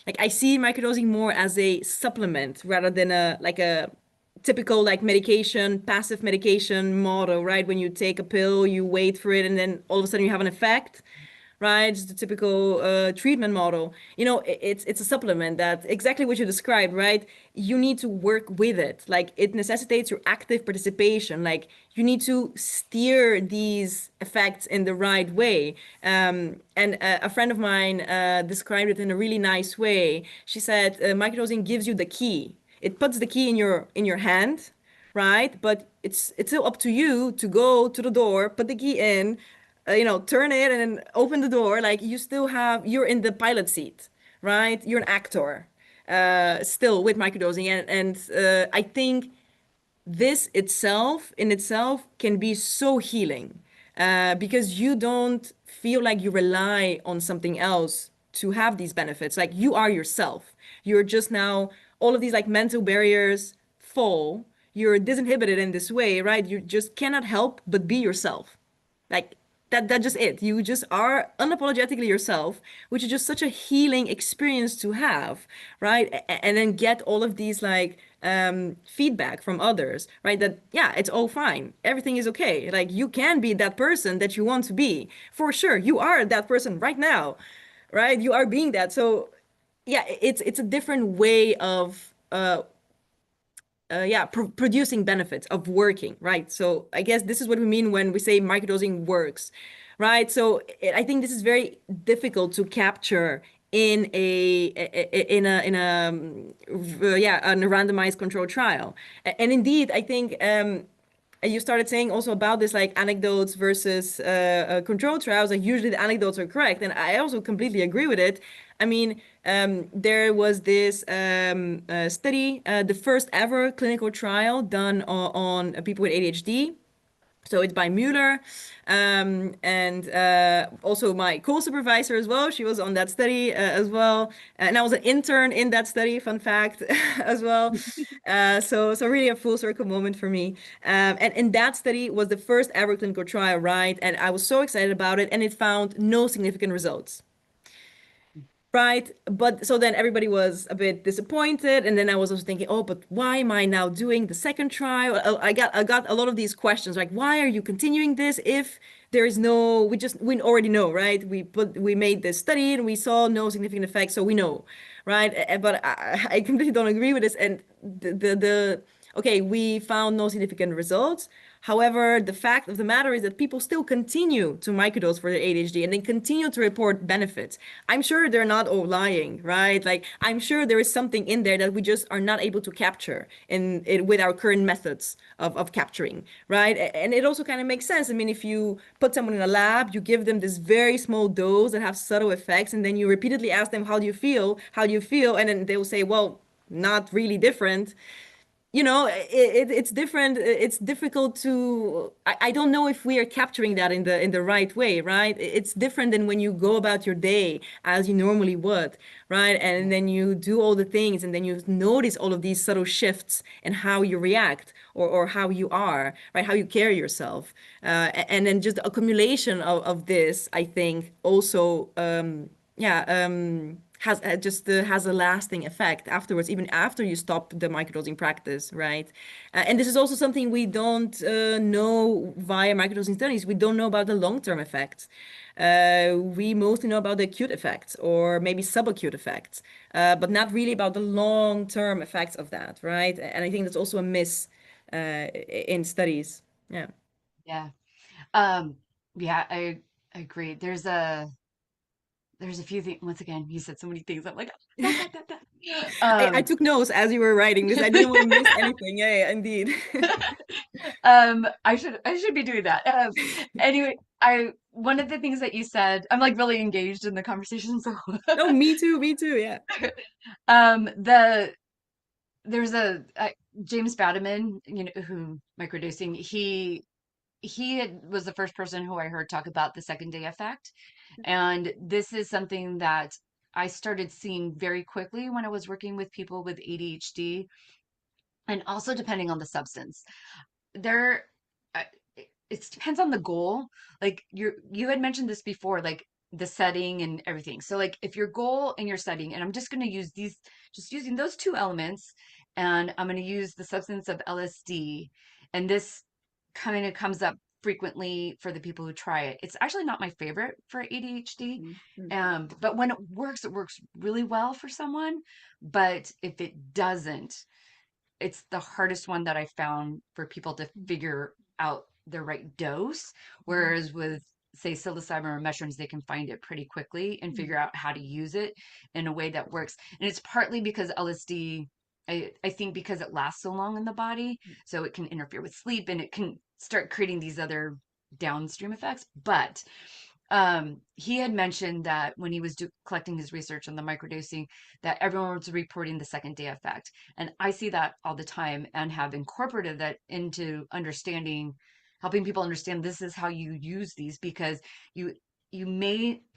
Like I see microdosing more as a supplement rather than a typical like medication, passive medication model, right? When you take a pill, you wait for it, and then all of a sudden you have an effect, right? It's the typical treatment model. You know, it's a supplement that exactly what you described, right? You need to work with it. Like it necessitates your active participation. Like you need to steer these effects in the right way. And a friend of mine described it in a really nice way. She said, microdosing gives you the key. It puts the key in your hand, right? But it's still up to you to go to the door, put the key in, turn it and then open the door. Like you're in the pilot seat, right? You're an actor, still with microdosing. And I think this in itself can be so healing, because you don't feel like you rely on something else to have these benefits. Like you are yourself. You're just now, all of these like mental barriers fall. You're disinhibited in this way, right? You just cannot help but be yourself. Like that's just it. You just are unapologetically yourself, which is just such a healing experience to have, right? And then get all of these like feedback from others, right? That yeah, it's all fine. Everything is okay. Like you can be that person that you want to be. For sure. You are that person right now, right? You are being that. So yeah, it's a different way of producing benefits of working, right? So I guess this is what we mean when we say microdosing works, right? So I think this is very difficult to capture in a randomized control trial. And indeed, I think you started saying also about this like anecdotes versus control trials. Like usually the anecdotes are correct, and I also completely agree with it. I mean, there was this study, the first ever clinical trial done on people with ADHD. So it's by Mueller, and also my co-supervisor as well. She was on that study as well, and I was an intern in that study. Fun fact, as well. So really a full circle moment for me. And in that study was the first ever clinical trial, right? And I was so excited about it, and it found no significant results. Right. But so then everybody was a bit disappointed. And then I was also thinking, oh, but why am I now doing the second trial? I got a lot of these questions like, why are you continuing this if there is no, we already know, right? We made this study and we saw no significant effects, so we know, right? But I completely don't agree with this. And okay, we found no significant results. However, the fact of the matter is that people still continue to microdose for their ADHD and they continue to report benefits. I'm sure they're not all lying, right? Like I'm sure there is something in there that we just are not able to capture in it with our current methods of capturing, right? And it also kind of makes sense. I mean, if you put someone in a lab, you give them this very small dose that have subtle effects, and then you repeatedly ask them, how do you feel? How do you feel? And then they will say, well, not really different. It's different. It's difficult to, I don't know if we are capturing that in the right way, right? It's different than when you go about your day as you normally would, right? And then you do all the things, and then you notice all of these subtle shifts in how you react, or how you are, right? How you carry yourself. And then just the accumulation of this, I think, also has a lasting effect afterwards, even after you stop the microdosing practice, right? And this is also something we don't know via microdosing studies. We don't know about the long-term effects. We mostly know about the acute effects or maybe subacute effects, but not really about the long-term effects of that, right? And I think that's also a miss in studies. Yeah. Yeah. Um, yeah, I agree. There's a few things. Once again, you said so many things. I'm like, that, that, that, that. I took notes as you were writing because I didn't want to miss anything. Yeah, yeah, indeed. I should be doing that. Anyway, I one of the things that you said, I'm like really engaged in the conversation. So, No, me too, me too. Yeah. the there's James Fadiman, who microdosing. Was the first person who I heard talk about the second day effect, and this is something that I started seeing very quickly when I was working with people with ADHD, and also depending on the substance. There it depends on the goal. Like you had mentioned this before, like the setting and everything. So like if your goal and your setting, and I'm just going to use these, just using those two elements, and I'm going to use the substance of LSD, and this kind of comes up frequently for the people who try it. It's actually not my favorite for ADHD. Mhm. But when it works really well for someone. But if it doesn't, it's the hardest one that I found for people to figure out the right dose. Mhm. Whereas with, say, psilocybin or mushrooms, they can find it pretty quickly and Mhm. figure out how to use it in a way that works. And it's partly because LSD, I think because it lasts so long in the body, so it can interfere with sleep and it can start creating these other downstream effects. But he had mentioned that when he was collecting his research on the microdosing, that everyone was reporting the second day effect. And I see that all the time and have incorporated that into understanding, helping people understand this is how you use these, because you it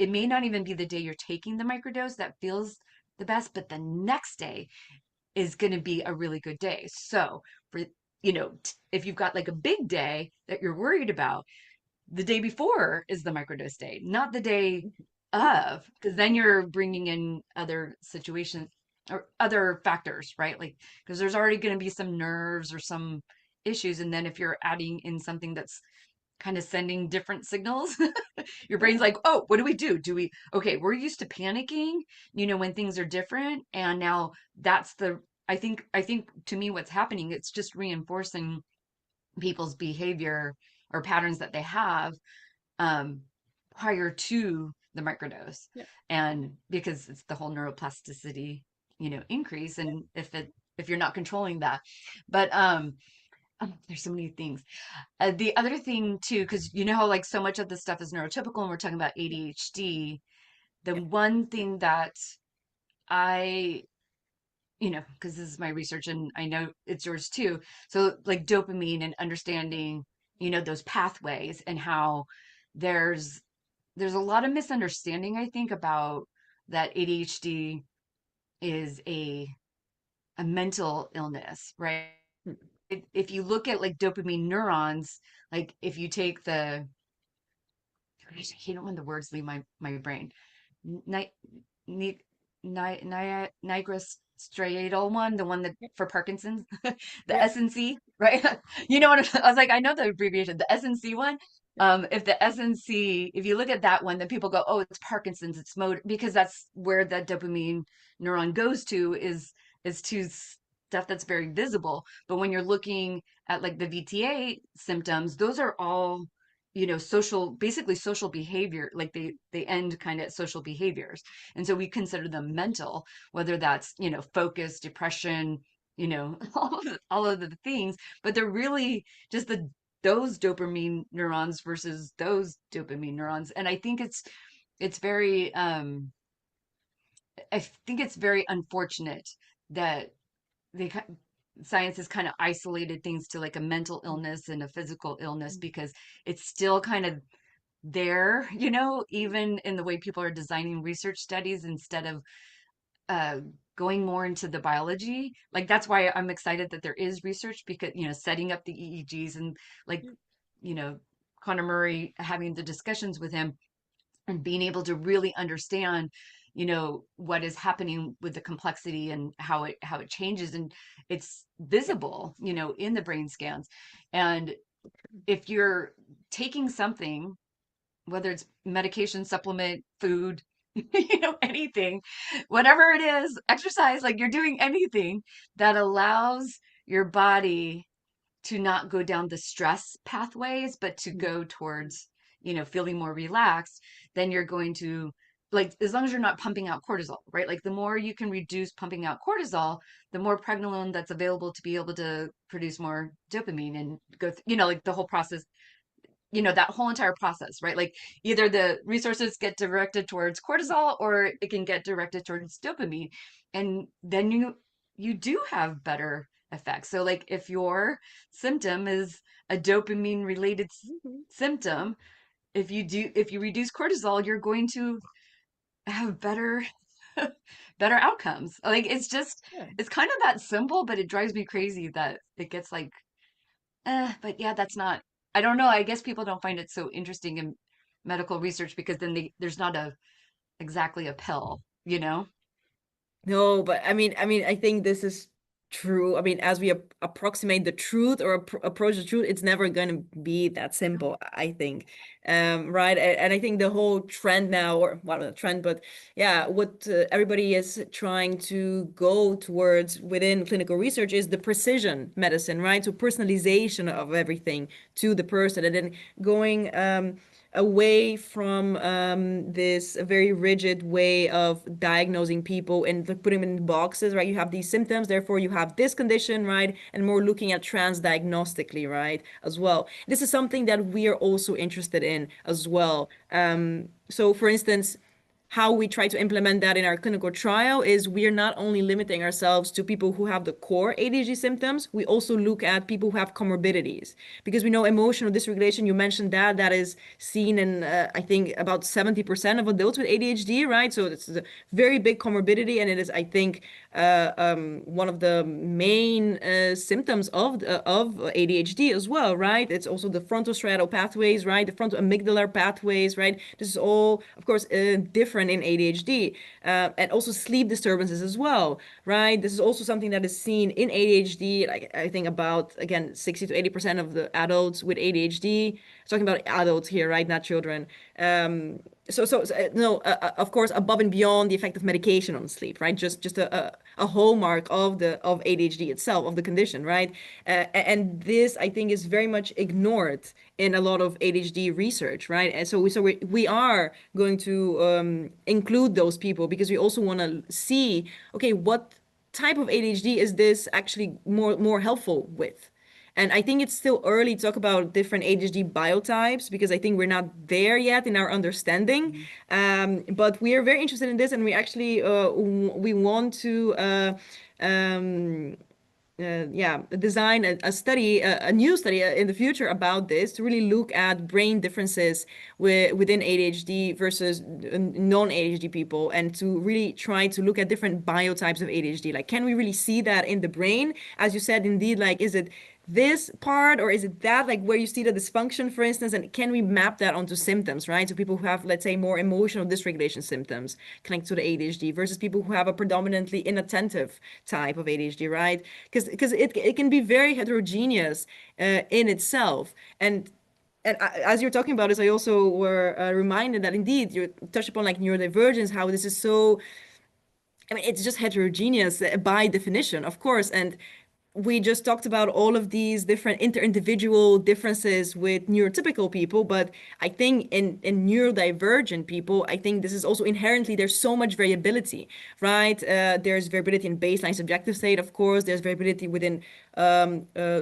may not even be the day you're taking the microdose that feels the best, but the next day is going to be a really good day. So for, if you've got like a big day that you're worried about, the day before is the microdose day, not the day of, because then you're bringing in other situations or other factors, right? Like, because there's already going to be some nerves or some issues. And then if you're adding in something that's kind of sending different signals, your brain's Yeah. like, oh, what do we do? Okay, we're used to panicking, when things are different. And now I think to me, what's happening, it's just reinforcing people's behavior or patterns that they have um, prior to the microdose. Yeah. And because it's the whole neuroplasticity, increase. And if you're not controlling that, but there's so many things. The other thing too, because you know how like so much of this stuff is neurotypical, and we're talking about ADHD. The Yeah. one thing that I because this is my research and I know it's yours too. So like dopamine and understanding, those pathways and how there's there's a lot of misunderstanding, I think, about that ADHD is a mental illness, right? Mm. If you look at like dopamine neurons, like if you take I hate it when the words leave my brain. Ni, ni, Nigrostriatal one, the one that Yeah. for Parkinson's, the Yeah. SNC, right? You know what I was like, I know the abbreviation, the SNC one. If the SNC, if you look at that one, then people go, oh, it's Parkinson's, it's motor, because that's where that dopamine neuron goes to is to stuff that's very visible. But when you're looking at like the VTA symptoms, those are all basically social behavior, like they end kind of at social behaviors. And so we consider them mental, whether that's, focus, depression, all of the things, but they're really just those dopamine neurons versus those dopamine neurons. And it's very, I think it's very unfortunate that they science has kind of isolated things to like a mental illness and a physical illness, because it's still kind of there, even in the way people are designing research studies instead of uh, going more into the biology. Like that's why I'm excited that there is research, because, setting up the EEGs and like, you know, Connor Murray having the discussions with him and being able to really understand, what is happening with the complexity and how it changes, and it's visible, in the brain scans. And if you're taking something, whether it's medication, supplement, food, anything, whatever it is, exercise, like you're doing anything that allows your body to not go down the stress pathways, but to go towards, feeling more relaxed, then you're going to, like, as long as you're not pumping out cortisol, right? Like the more you can reduce pumping out cortisol, the more pregnenolone that's available to be able to produce more dopamine and go, like the whole process, that whole entire process, right? Like either the resources get directed towards cortisol or it can get directed towards dopamine. And then you do have better effects. So like if your symptom is a dopamine related Mhm. symptom, if you reduce cortisol, you're going to have better outcomes. Like Yeah. it's kind of that simple, but it drives me crazy that it gets like but yeah, that's not, I don't know. I guess people don't find it so interesting in medical research because then there's not exactly a pill, you know? No, but I think this is true. I mean, as we approximate the truth or approach the truth, it's never going to be that simple, I think. Right? And I think the whole trend now, or well, not a trend, but yeah, what everybody is trying to go towards within clinical research is the precision medicine, right? So personalization of everything to the person, and then going away from this very rigid way of diagnosing people and putting them in boxes, right? You have these symptoms, therefore you have this condition, right? And more looking at transdiagnostically, right? As well. This is something that we are also interested in as well. So, for instance, how we try to implement that in our clinical trial is we are not only limiting ourselves to people who have the core ADHD symptoms, we also look at people who have comorbidities. Because we know emotional dysregulation, you mentioned that is seen in, I think, about 70% of adults with ADHD, right? So it's a very big comorbidity, and it is, I think, one of the main symptoms of ADHD as well, right? It's also the frontostriatal pathways, right? The frontal amygdalar pathways, right? This is all, of course, different in ADHD, and also sleep disturbances as well, right? This is also something that is seen in ADHD. Like I think about again 60 to 80% of the adults with ADHD. Talking about adults here, right? Not children. No, of course, above and beyond the effect of medication on sleep, right? Just a hallmark of ADHD itself, of the condition, right? And this, I think, is very much ignored in a lot of ADHD research, right? And so we are going to include those people because we also want to see, okay, what type of ADHD is this actually more helpful with? And I think it's still early to talk about different ADHD biotypes because I think we're not there yet in our understanding. Mhm. But we are very interested in this, and we actually we want to yeah, design a study, a new study in the future about this to really look at brain differences within ADHD versus non-ADHD people, and to really try to look at different biotypes of ADHD. Like, can we really see that in the brain? As you said, indeed, like, is it this part or is it that, like where you see the dysfunction, for instance, and can we map that onto symptoms, right? So people who have, let's say, more emotional dysregulation symptoms connected to the ADHD versus people who have a predominantly inattentive type of ADHD, right? Because it can be very heterogeneous in itself. As you're talking about this, I also were reminded that indeed you touched upon like neurodivergence, how this is so, I mean, it's just heterogeneous by definition, of course. And we just talked about all of these different inter-individual differences with neurotypical people, but I think in neurodivergent people, I think this is also inherently, there's so much variability, right? There's variability in baseline subjective state, of course. There's variability within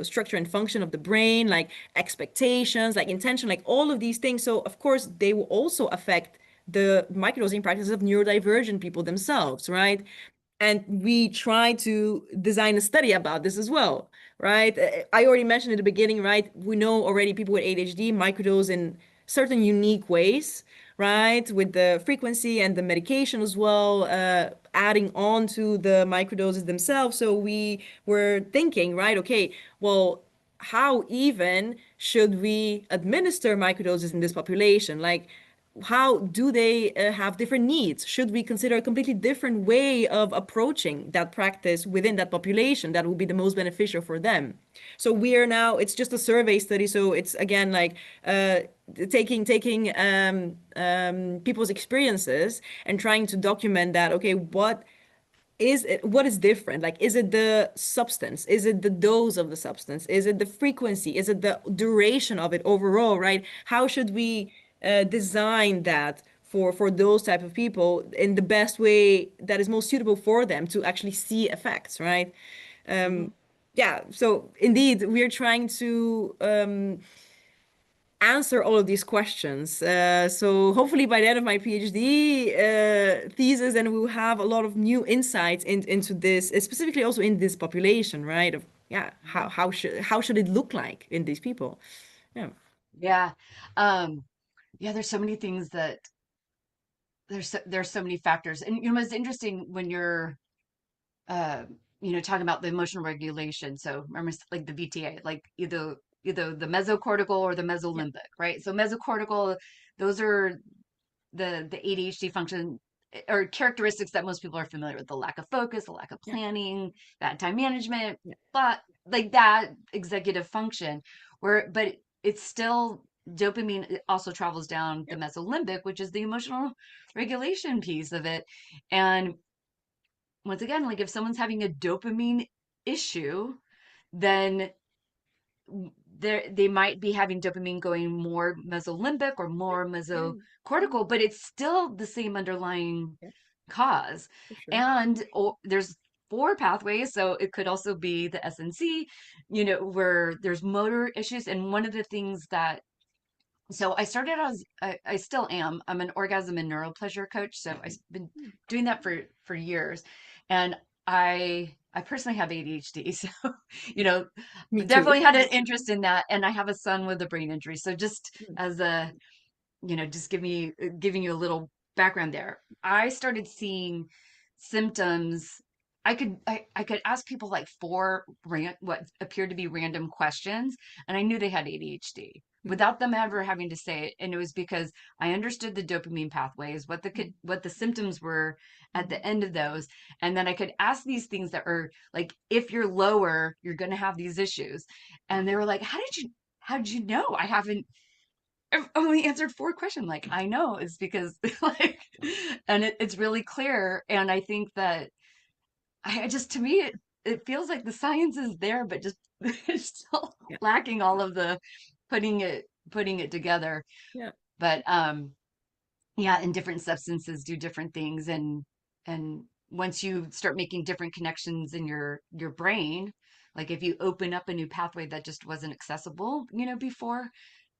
structure and function of the brain, like expectations, like intention, like all of these things. So, of course, they will also affect the microdosing practices of neurodivergent people themselves, right? And we try to design a study about this as well, right? I already mentioned at the beginning, right? We know already people with ADHD microdose in certain unique ways, right? With the frequency and the medication as well, adding on to the microdoses themselves. So we were thinking, right? Okay, well, how even should we administer microdoses in this population? Like, how do they have different needs? Should we consider a completely different way of approaching that practice within that population that will be the most beneficial for them? So we are now, it's just a survey study. So it's again like taking people's experiences and trying to document that, okay, what is different? Like, is it the substance? Is it the dose of the substance? Is it the frequency? Is it the duration of it overall, right? How should we design that for those type of people in the best way that is most suitable for them to actually see effects, right? Mhm. Yeah, so indeed, we're trying to answer all of these questions. So hopefully by the end of my PhD thesis, then we'll have a lot of new insights into this, specifically also in this population, right? Of yeah, Mhm. how should it look like in these people? Yeah. Yeah. Um, yeah, there's so many things that there's so many factors. And it's interesting when you're uh, talking about the emotional regulation. So remember like the VTA, like either the mesocortical or the Yeah. mesolimbic, right? So mesocortical, those are the ADHD function or characteristics that most people are familiar with, the lack of focus, the lack of Yeah. planning, bad time management, Yeah. but like that executive function but it's still dopamine also travels down the Yeah. mesolimbic, which is the emotional regulation piece of it. And once again, like if someone's having a dopamine issue, then they might be having dopamine going more mesolimbic or more Yeah. Yeah. mesocortical, but it's still the same underlying Yeah. cause. For sure. And there's four pathways, so it could also be the SNC, where there's motor issues. And one of the things that so I started as I still am. I'm an orgasm and neuropleasure coach. So I've been Hmm. doing that for years. And I personally have ADHD. So, you know, Me too. definitely had an interest in that. And I have a son with a brain injury. So just Hmm. as a, just giving you a little background there. I started seeing symptoms. I could ask people like what appeared to be random questions, and I knew they had ADHD Hmm. without them ever having to say it. And it was because I understood the dopamine pathways, what the symptoms were at Hmm. the end of those, and then I could ask these things that are like, if you're lower, you're going to have these issues. And they were like, how did you know? I haven't I've only answered four questions. Like, I know it's because like, and it's really clear. And I think that I just, to me, it feels like the science is there, but just it's still Yeah. lacking all of the putting it together. Yeah. But yeah, and different substances do different things. And once you start making different connections in your brain, like if you open up a new pathway that just wasn't accessible, before,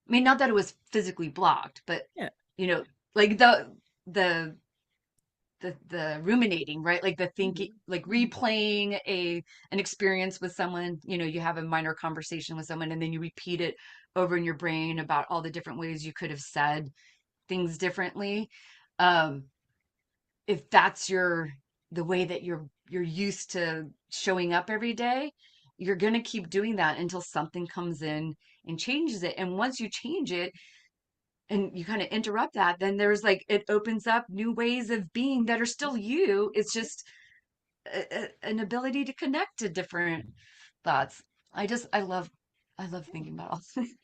I mean, not that it was physically blocked, but Yeah. you know, like the the ruminating, right? Like the thinking, Mhm. like Mhm. replaying an experience with someone, you have a minor conversation with someone and then you repeat it over in your brain about all the different ways you could have said things differently. Um, if that's the way that you're used to showing up every day, you're going to keep doing that until something comes in and changes it. And once you change it, and you kind of interrupt that, then there's like it opens up new ways of being that are still you. It's just an ability to connect to different thoughts. I love thinking about all this.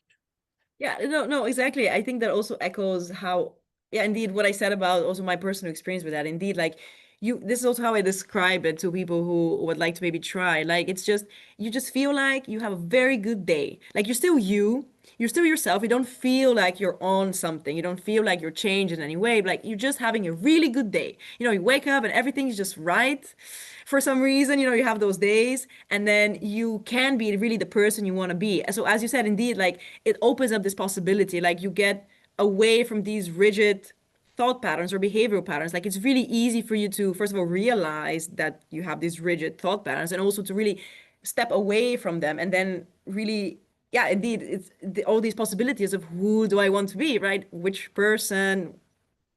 Yeah, no, no, exactly. I think that also echoes how, yeah, indeed, what I said about also my personal experience with that. Indeed, like this is also how I describe it to people who would like to maybe try. Like, it's just, you just feel like you have a very good day. Like, you're still yourself. You don't feel like you're on something. You don't feel like you're changed in any way. But like, you're just having a really good day. You wake up and everything is just right for some reason. You have those days, and then you can be really the person you want to be. So as you said, indeed, like it opens up this possibility, like you get away from these rigid thought patterns or behavioral patterns. Like it's really easy for you to first of all realize that you have these rigid thought patterns, and also to really step away from them, and then really, yeah, indeed, it's all these possibilities of who do I want to be, right? Which person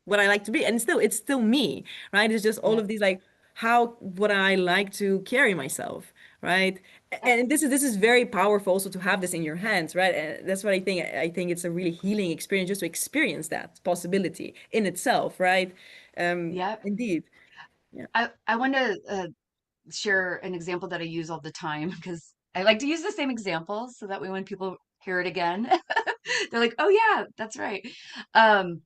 what I like to be. And still, it's still me, right? It's just all Yeah. of these like, how would I like to carry myself? right? And this is very powerful also to have this in your hands, right? And that's what I think it's a really healing experience just to experience that possibility in itself, right? Yep. Indeed. Yeah. I want to share an example that I use all the time because I like to use the same example so that way when people hear it again, they're like, "Oh yeah, that's right." Um,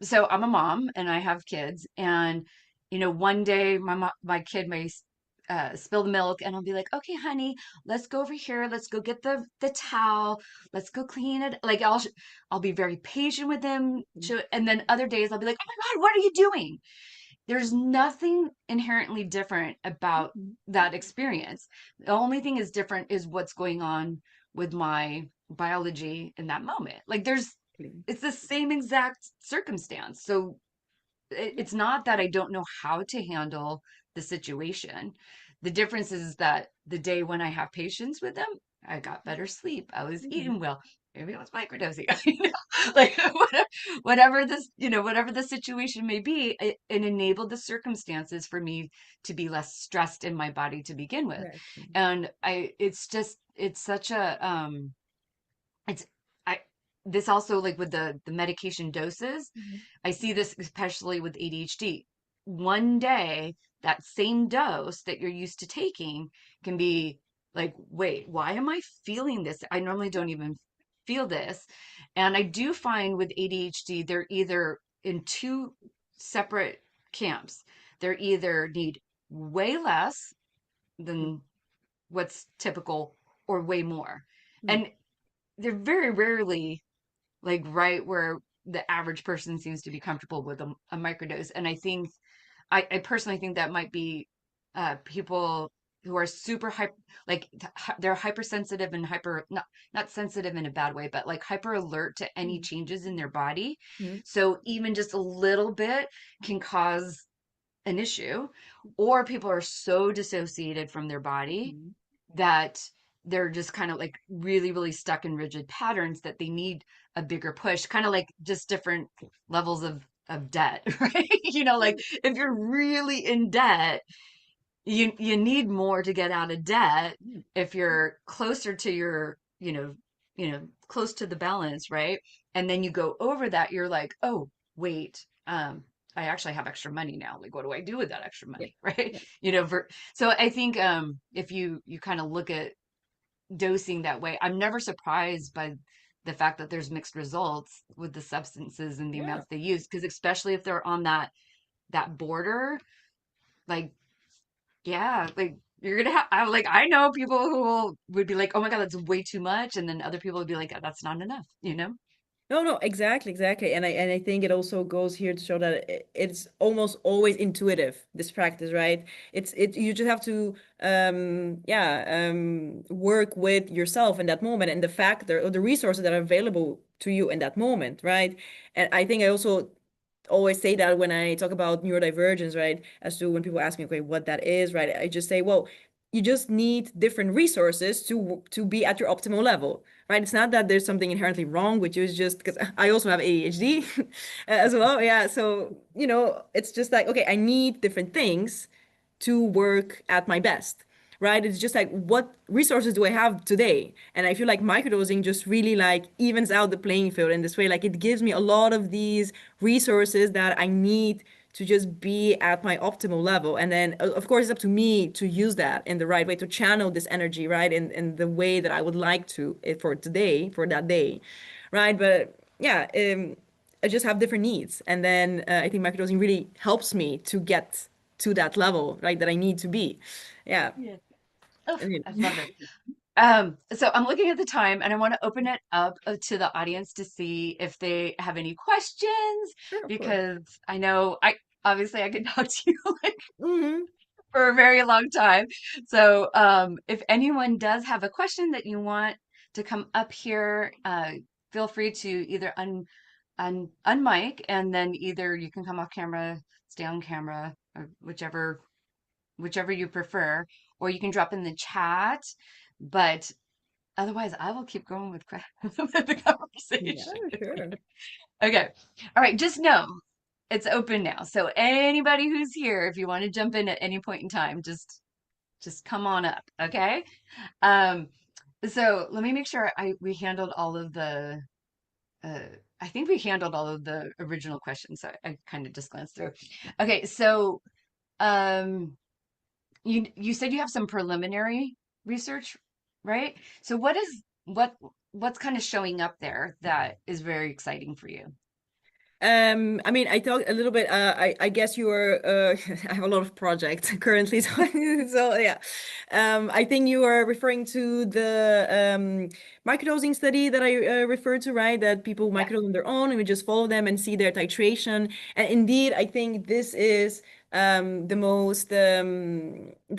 so I'm a mom and I have kids, and one day my kid may spill the milk, and I'll be like, "Okay, honey, let's go over here. Let's go get the towel. Let's go clean it." Like I'll be very patient with them. And then other days I'll be like, "Oh my God, what are you doing?" There's nothing inherently different about Mhm. that experience. The only thing is different is what's going on with my biology in that moment. Like Exactly. it's the same exact circumstance. So Yeah. it's not that I don't know how to handle the situation. The difference is that the day when I have patience with them, I got better sleep. I was Mhm. eating well. Maybe I was microdosing. Like whatever this, whatever the situation may be, it enabled the circumstances for me to be less stressed in my body to begin with. Exactly. And it's such a it's I this also like with the medication doses, Mhm. I see this especially with ADHD. One day, that same dose that you're used to taking can be like, wait, why am I feeling this? I normally Yeah. don't even feel this. And I do find with ADHD, they're either in two separate camps. They're either need way less Mhm. than what's typical or way more. Mhm. And they're very rarely like right where the average person seems to be comfortable with a microdose. And I think I personally think that might be people who are super hyper, like they're hypersensitive and hyper not sensitive in a bad way, but like hyper alert to any Mhm. changes in their body. Mhm. So even just a little bit can cause an issue, or people are so dissociated from their body Mhm. that they're just kind of like really, really stuck in rigid patterns that they need a bigger push, kind of like just different levels of debt, right? Like Yeah. if you're really in debt, you need more to get out of debt. Mhm. If you're closer to your, close to the balance, right? And then you go over that, you're like, oh, wait, I actually have extra money now. Like, what do I do with that extra Yeah. money, right? Yeah. So I think if you kind of look at dosing that way, I'm never surprised by the fact that there's mixed results with the substances and the Yeah. amounts they use, because especially if they're on that border, like yeah, like you're gonna have I know people who would be like, oh my God, that's way too much, and then other people would be like, that's not enough. No, no, exactly, exactly. And I think it also goes here to show that it's almost always intuitive, this practice, right? It you just have to work with yourself in that moment and the factor or the resources that are available to you in that moment, right? And I think I also always say that when I talk about neurodivergence, right? As to when people ask me, okay, what that is, right? I just say, well, you just need different resources to be at your optimal level, right? It's not that there's something inherently wrong with you. It's just because I also have ADHD as well. Yeah. So, it's just like, okay, I need different things to work at my best, right? It's just like, what resources do I have today? And I feel like microdosing just really like evens out the playing field in this way. Like it gives me a lot of these resources that I need to just be at my optimal level. And then, of course, it's up to me to use that in the right way, to channel this energy, right? In the way that I would like to for today, for that day, right? But yeah, I just have different needs. And then I think microdosing really helps me to get to that level, right, that I need to be. Yeah. Yeah. Oh, I mean, I love it. So I'm looking at the time and I want to open it up to the audience to see if they have any questions sure, of course. because I know I could talk to you like Hmm. for a very long time. So if anyone does have a question that you want to come up here, feel free to either unmic and then either you can come off camera, stay on camera, or whichever you prefer, or you can drop in the chat. But otherwise, I will keep going with with the Yeah, conversation. sure. Okay. All right. Just know it's open now. So anybody who's here, if you want to jump in at any point in time, just just come on up, okay? Um, so let me make sure we handled all of the uh, I think we handled all of the original questions. So I kind of just glanced through. Okay, so um, you said you have some preliminary research, right? So what's kind of showing up there that is very exciting for you? I mean, I talked a little bit. I guess you were. I have a lot of projects currently, so so yeah. I think you are referring to the microdosing study that I referred to, right? That people Yeah. microdose on their own, and we just follow them and see their titration. And indeed, I think this is the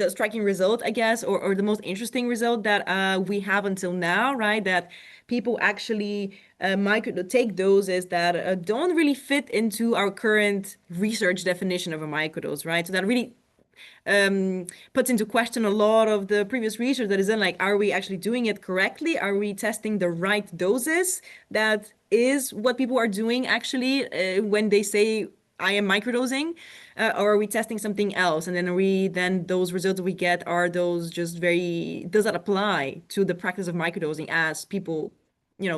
striking result, I guess, or the most interesting result that we have until now, right? That people actually micro take doses that don't really fit into our current research definition of a microdose, right? So that really puts into question a lot of the previous research that is in, like, are we actually doing it correctly? Are we testing the right doses? That is what people are doing actually when they say I am microdosing, or are we testing something else? And then those results that we get are those just very, does that apply to the practice of microdosing as people,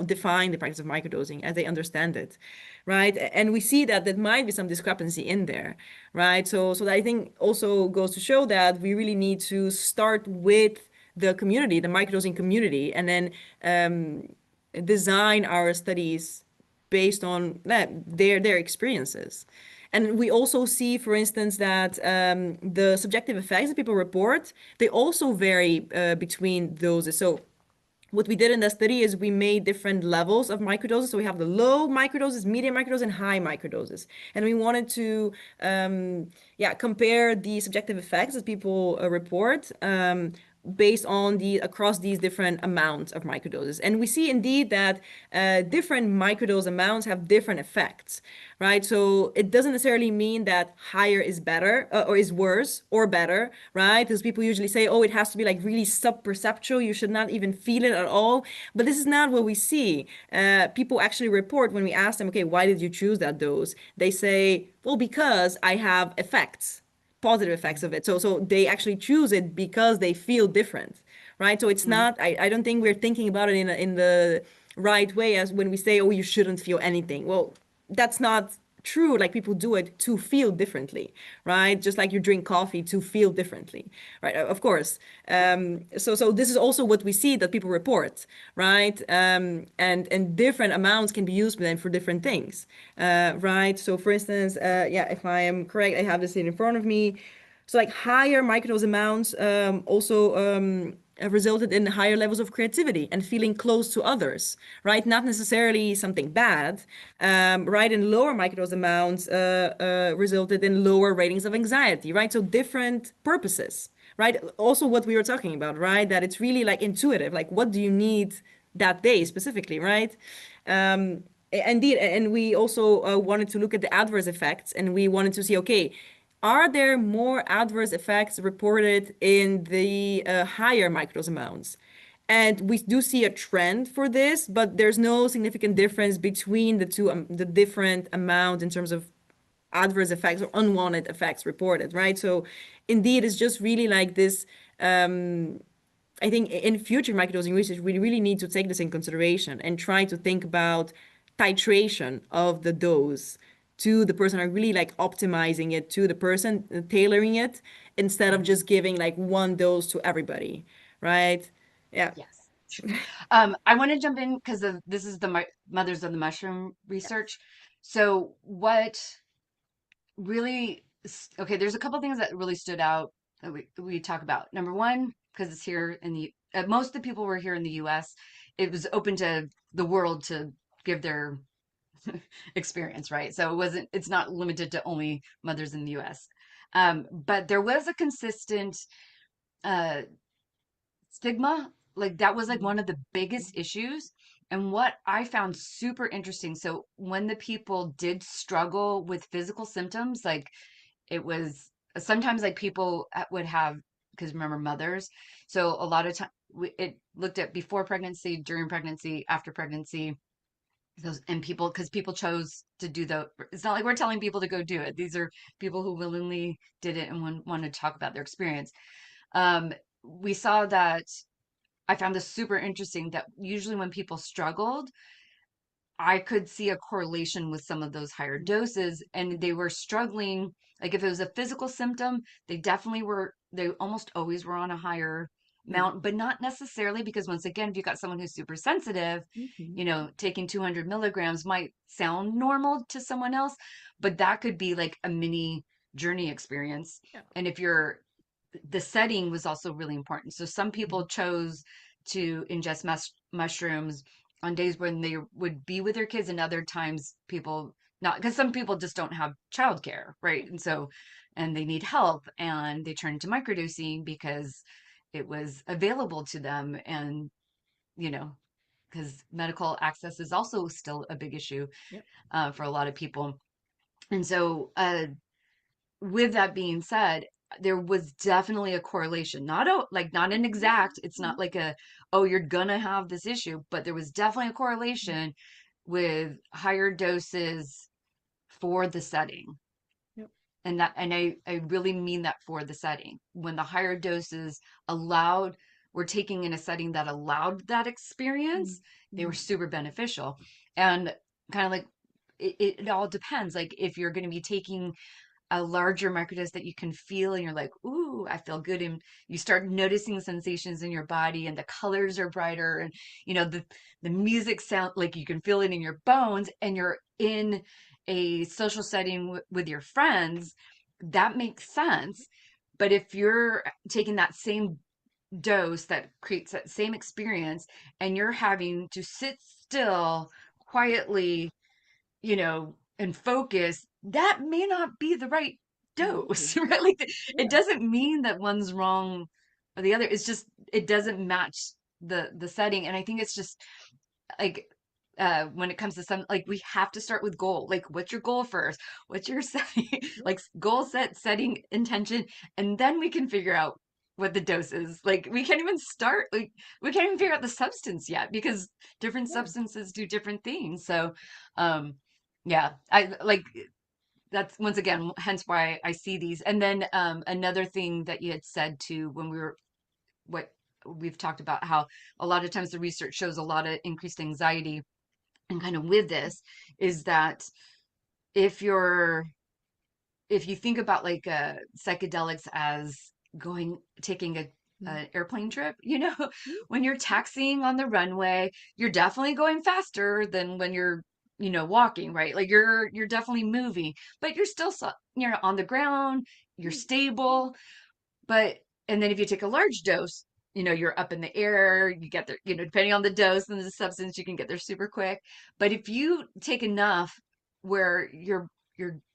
define the practice of microdosing as they understand it, right? And we see that there might be some discrepancy in there, right? So that I think also goes to show that we really need to start with the community, the microdosing community, and then design our studies based on their experiences. And we also see, for instance, that the subjective effects that people report, they also vary between doses. So what we did in the study is we made different levels of microdoses. So we have the low microdoses, medium microdoses, and high microdoses. And we wanted to, compare the subjective effects that people report based on across these different amounts of microdoses. And we see indeed that different microdose amounts have different effects, right? So it doesn't necessarily mean that higher is better or is worse or better, right? Because people usually say, oh, it has to be like really sub-perceptual. You should not even feel it at all. But this is not what we see. People actually report when we ask them, okay, why did you choose that dose? They say, well, because I have effects, positive effects of it. So they actually choose it because they feel different, right? So it's Mhm. not, I don't think we're thinking about it in the right way as when we say, oh, you shouldn't feel anything. Well, that's not true. Like, people do it to feel differently, right? Just like you drink coffee to feel differently, right? Of course. So this is also what we see that people report, right? And different amounts can be used then for different things, right? So for instance, if I am correct, I have this in front of me. So like higher microdose amounts also have resulted in higher levels of creativity and feeling close to others, right? Not necessarily something bad, right? And lower microdose amounts resulted in lower ratings of anxiety, right? So different purposes, right? Also what we were talking about, right? That it's really like intuitive, like what do you need that day specifically, right? Indeed, and we also wanted to look at the adverse effects, and we wanted to see, okay, are there more adverse effects reported in the higher microdose amounts? And we do see a trend for this, but there's no significant difference between the different amounts in terms of adverse effects or unwanted effects reported, right? So indeed, it's just really like this. I think in future microdosing research, we really need to take this in consideration and try to think about titration of the dose to the person, or really like optimizing it to the person, tailoring it instead of Mhm. just giving like one dose to everybody, right? Yeah. Yes. I want to jump in because this is the Mothers of the Mushroom research. So what really, okay, there's a couple things that really stood out that we talk about. Number one, because it's here in the most of the people were here in the US, it was open to the world to give their experience, right? So it's not limited to only mothers in the US. But there was a consistent uh, stigma. Like that was like one of the biggest issues. And what I found super interesting, so when the people did struggle with physical symptoms, like it was sometimes like people would have, because remember mothers, so a lot of time it looked at before pregnancy, during pregnancy, after pregnancy, those and people because people chose to do it's not like we're telling people to go do it. These are people who willingly did it and want to talk about their experience. Um, we saw that I found this super interesting that usually when people struggled, I could see a correlation with some of those higher doses, and they were struggling. Like if it was a physical symptom, they definitely were, they almost always were on a higher Mm, amount, but not necessarily because once again, if you got someone who's super sensitive, mhm. taking 200 milligrams might sound normal to someone else, but that could be like a mini journey experience. Yeah. And if you're, the setting was also really important. So some people Mhm. chose to ingest mushrooms on days when they would be with their kids, and other times people not, because some people just don't have childcare, right? And so, and they need help, and they turn to microdosing because it was available to them, and you know, because medical access is also still a big issue Yeah. for a lot of people. And so, with that being said, there was definitely a correlation, not like not an exact, it's not Mhm. like a, oh, you're gonna have this issue, but there was definitely a Mhm. correlation with higher doses for the setting. Yep. And that, and I really mean that for the setting. When the higher doses allowed, were taking in a setting that allowed that experience, they were Mhm. super beneficial. And kind of like it all depends. Like if you're going to be taking a larger microdose that you can feel and you're like, ooh, I feel good. And you start noticing sensations in your body and the colors are brighter and the music sound like you can feel it in your bones and you're in a social setting with your friends, that makes sense. But if you're taking that same dose that creates that same experience and you're having to sit still quietly, and focus, that may not be the right dose, Exactly. right? Like it Yeah. doesn't mean that one's wrong or the other. It's just it doesn't match the setting. And I think it's just like when it comes to some, like we have to start with goal. Like what's your goal first? What's your setting? Yep. Like goal set, setting, intention, and then we can figure out what the dose is. Like we can't even start, like we can't even figure out the substance yet because different Yeah. substances do different things. So um yeah, I like that's once again hence why I see these. And then another thing that you had said too when we were, what we've talked about, how a lot of times the research shows a lot of increased anxiety, and kind of with this is that if you're, if you think about like psychedelics as going, taking a Mhm. an airplane trip, when you're Mhm. taxiing on the runway, you're definitely going faster than when you're, walking, right? Like you're definitely moving, but you're still you're on the ground, you're stable. But and then if you take a large dose, you're up in the air, you get there, depending on the dose and the substance, you can get there super quick. But if you take enough where you're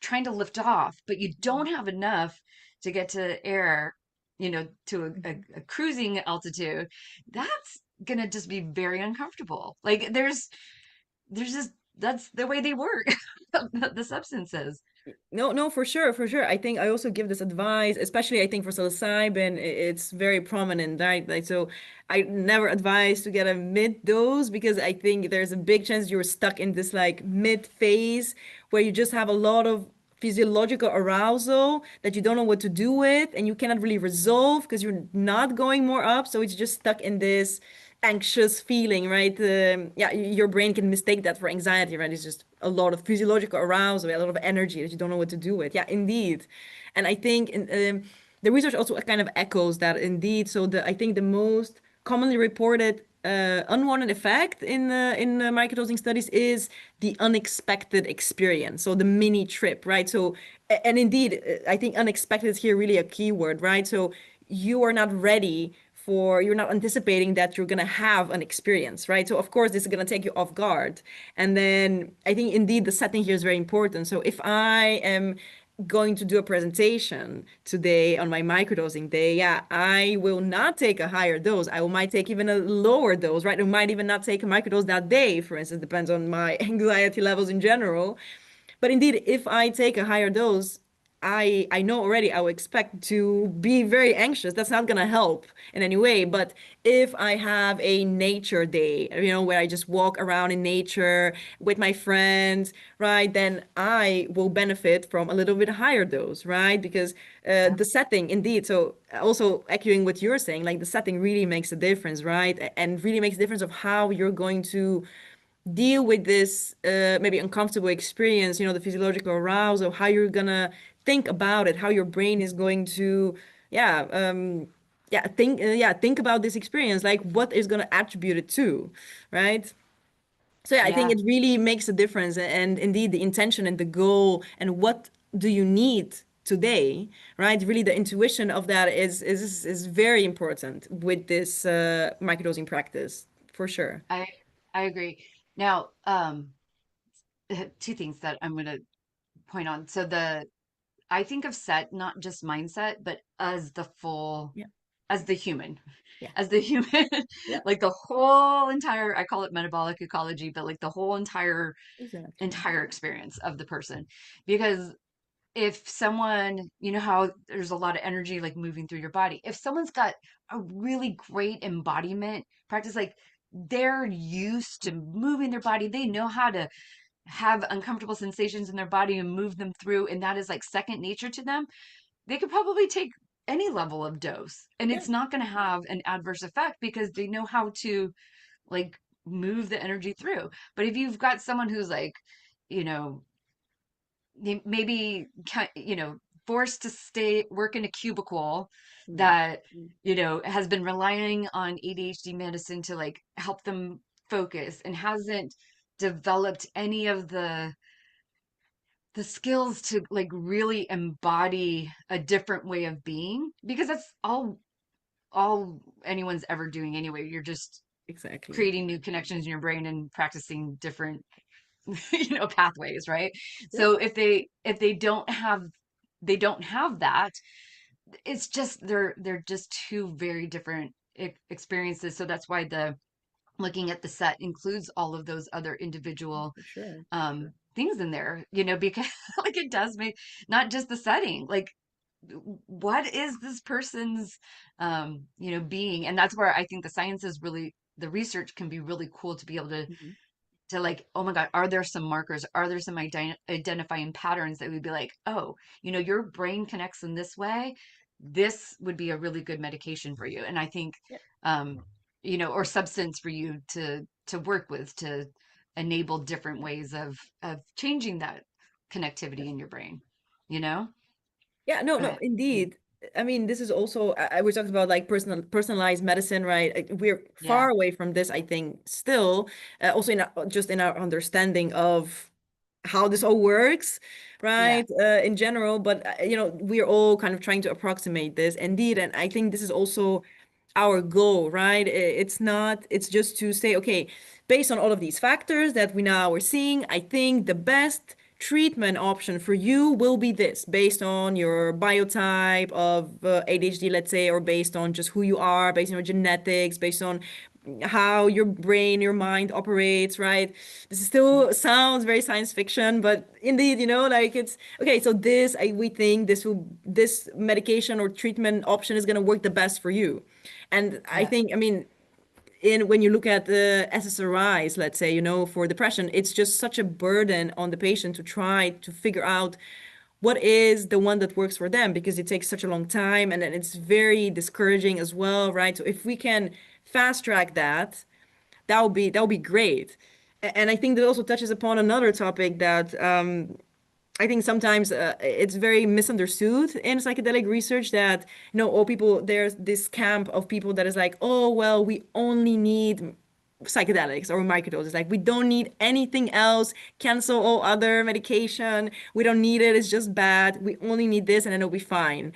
trying to lift off, but you don't have enough to get to air, to Mhm. a cruising altitude, that's gonna just be very uncomfortable. Like there's just that's the way they work, the substances. No, no, for sure, for sure. I think I also give this advice, especially I think for psilocybin, it's very prominent, right? Like, so I never advise to get a mid dose because I think there's a big chance you're stuck in this like mid phase where you just have a lot of physiological arousal that you don't know what to do with and you cannot really resolve because you're not going more up. So it's just stuck in this anxious feeling, right? Yeah, your brain can mistake that for anxiety, right? It's just a lot of physiological arousal, a lot of energy that you don't know what to do with. Yeah, indeed. And I think the research also kind of echoes that indeed. So I think the most commonly reported unwanted effect in microdosing studies is the unexpected experience. So the mini trip, right? So and indeed, I think unexpected is here really a key word, right? So you are not ready for, you're not anticipating that you're going to have an experience, right? So of course this is going to take you off guard. And then I think indeed the setting here is very important. So if I am going to do a presentation today on my microdosing day, yeah, I will not take a higher dose. I might take even a lower dose, right? I might even not take a microdose that day, for instance, depends on my anxiety levels in general. But indeed, if I take a higher dose, I know already I will expect to be very anxious. That's not gonna help in any way. But if I have a nature day, where I just walk around in nature with my friends, right, then I will benefit from a little bit higher dose, right? Because Yeah. the setting, indeed. So also echoing what you're saying, like the setting really makes a difference, right? And really makes a difference of how you're going to deal with this maybe uncomfortable experience, the physiological arousal, how you're gonna think about it, how your brain is going to, yeah, think about this experience, like what is gonna attribute it to, right? So yeah, I think Yeah. it really makes a difference, and indeed the intention and the goal and what do you need today, right? Really, the intuition of that is very important with this microdosing practice for sure. I I agree. Now, two things that I'm going to point on. So I think of set not just mindset, but as the full, Yeah, as the human, yeah, as the human, yeah, like the whole entire, I call it metabolic ecology, but like the whole exactly. entire experience of the person. Because if someone, you know how there's a lot of energy like moving through your body. If someone's got a really great embodiment practice, like they're used to moving their body, they know how to have uncomfortable sensations in their body and move them through, and that is like second nature to them, they could probably take any level of dose and Yeah, it's not going to have an adverse effect because they know how to like move the energy through. But if you've got someone who's like, you know, maybe forced to stay work in a cubicle mm, that mm, has been relying on ADHD medicine to like help them focus and hasn't developed any of the skills to like really embody a different way of being, because that's all anyone's ever doing anyway. You're just exactly. creating new connections in your brain and practicing different pathways, right? Yeah. So if they don't have that, it's just they're just two very different experiences. So that's why the looking at the set includes all of those other individual For sure. things in there, because like it does make not just the setting, like what is this person's being. And that's where I think the science is really, the research can be really cool to be able Mhm. to like, oh my God, are there some markers? Are there some identifying patterns that would be like, oh, your brain connects in this way. This would be a really good medication for you. And I think, Yeah. um, or substance for you to work with to enable different ways of changing that connectivity in your brain, you know? Yeah, no, no, But indeed. I mean, this is also we talked about like personalized medicine, right? We're yeah, far away from this, I think, still. Also just in our understanding of how this all works, yeah, right? In general, but we're all kind of trying to approximate this, indeed. And I think this is also our goal, right? It's not, it's just to say, okay, based on all of these factors that we now are seeing, I think the best treatment option for you will be this, based on your biotype of ADHD, let's say, or based on just who you are, based on your genetics, based on how your brain, your mind operates, right? This still sounds very science fiction, but indeed, like it's okay. So we think this medication or treatment option is going to work the best for you. And I yeah, think, I mean, in when you look at the SSRIs, let's say, for depression, it's just such a burden on the patient to try to figure out what is the one that works for them because it takes such a long time and then it's very discouraging as well, right? So if we can fast track that, that would be great. And I think that also touches upon another topic that I think sometimes it's very misunderstood in psychedelic research that, all people, there's this camp of people that is like, oh, well, we only need psychedelics or microdoses. Like, we don't need anything else. Cancel all other medication. We don't need it. It's just bad. We only need this and then it'll be fine,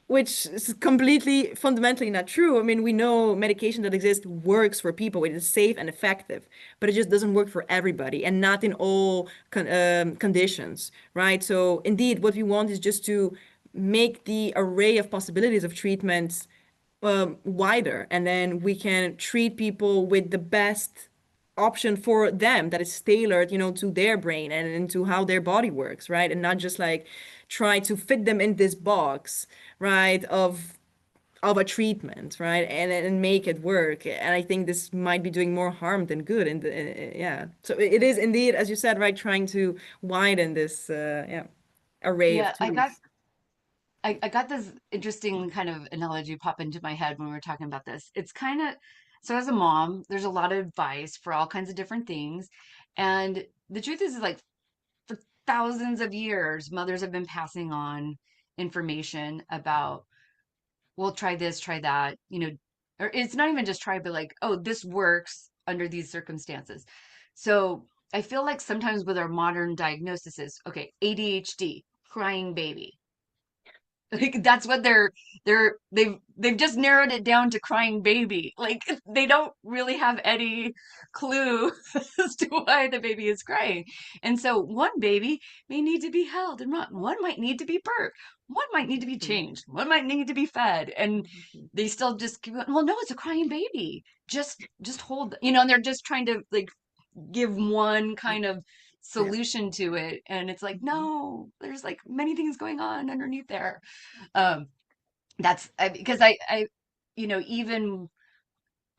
which is completely fundamentally not true. I mean, we know medication that exists works for people. It is safe and effective, but it just doesn't work for everybody and not in all conditions, right? So indeed, what we want is just to make the array of possibilities of treatments wider, and then we can treat people with the best option for them that is tailored, to their brain and into how their body works, right? And not just like try to fit them in this box, right, of a treatment, right, and make it work. And I think this might be doing more harm than good. And yeah, so it is indeed, as you said, right, trying to widen this yeah, array of Yeah, tools. I got this interesting kind of analogy pop into my head when we were talking about this. It's kind of so as a mom, there's a lot of advice for all kinds of different things. And the truth is like for thousands of years, mothers have been passing on information about, well, try this, try that, or it's not even just try, but like, oh, this works under these circumstances. So I feel like sometimes with our modern diagnoses, okay, ADHD, crying baby. Like that's what they've just narrowed it down to crying baby. Like they don't really have any clue as to why the baby is crying. And so one baby may need to be held and one might need to be burped. One might need to be changed. One might need to be fed. And they still just keep going, well, no, it's a crying baby. Just hold, and they're just trying to like give one kind of Yeah. solution to it. And it's like, Mhm. no, there's like many things going on underneath there. um because even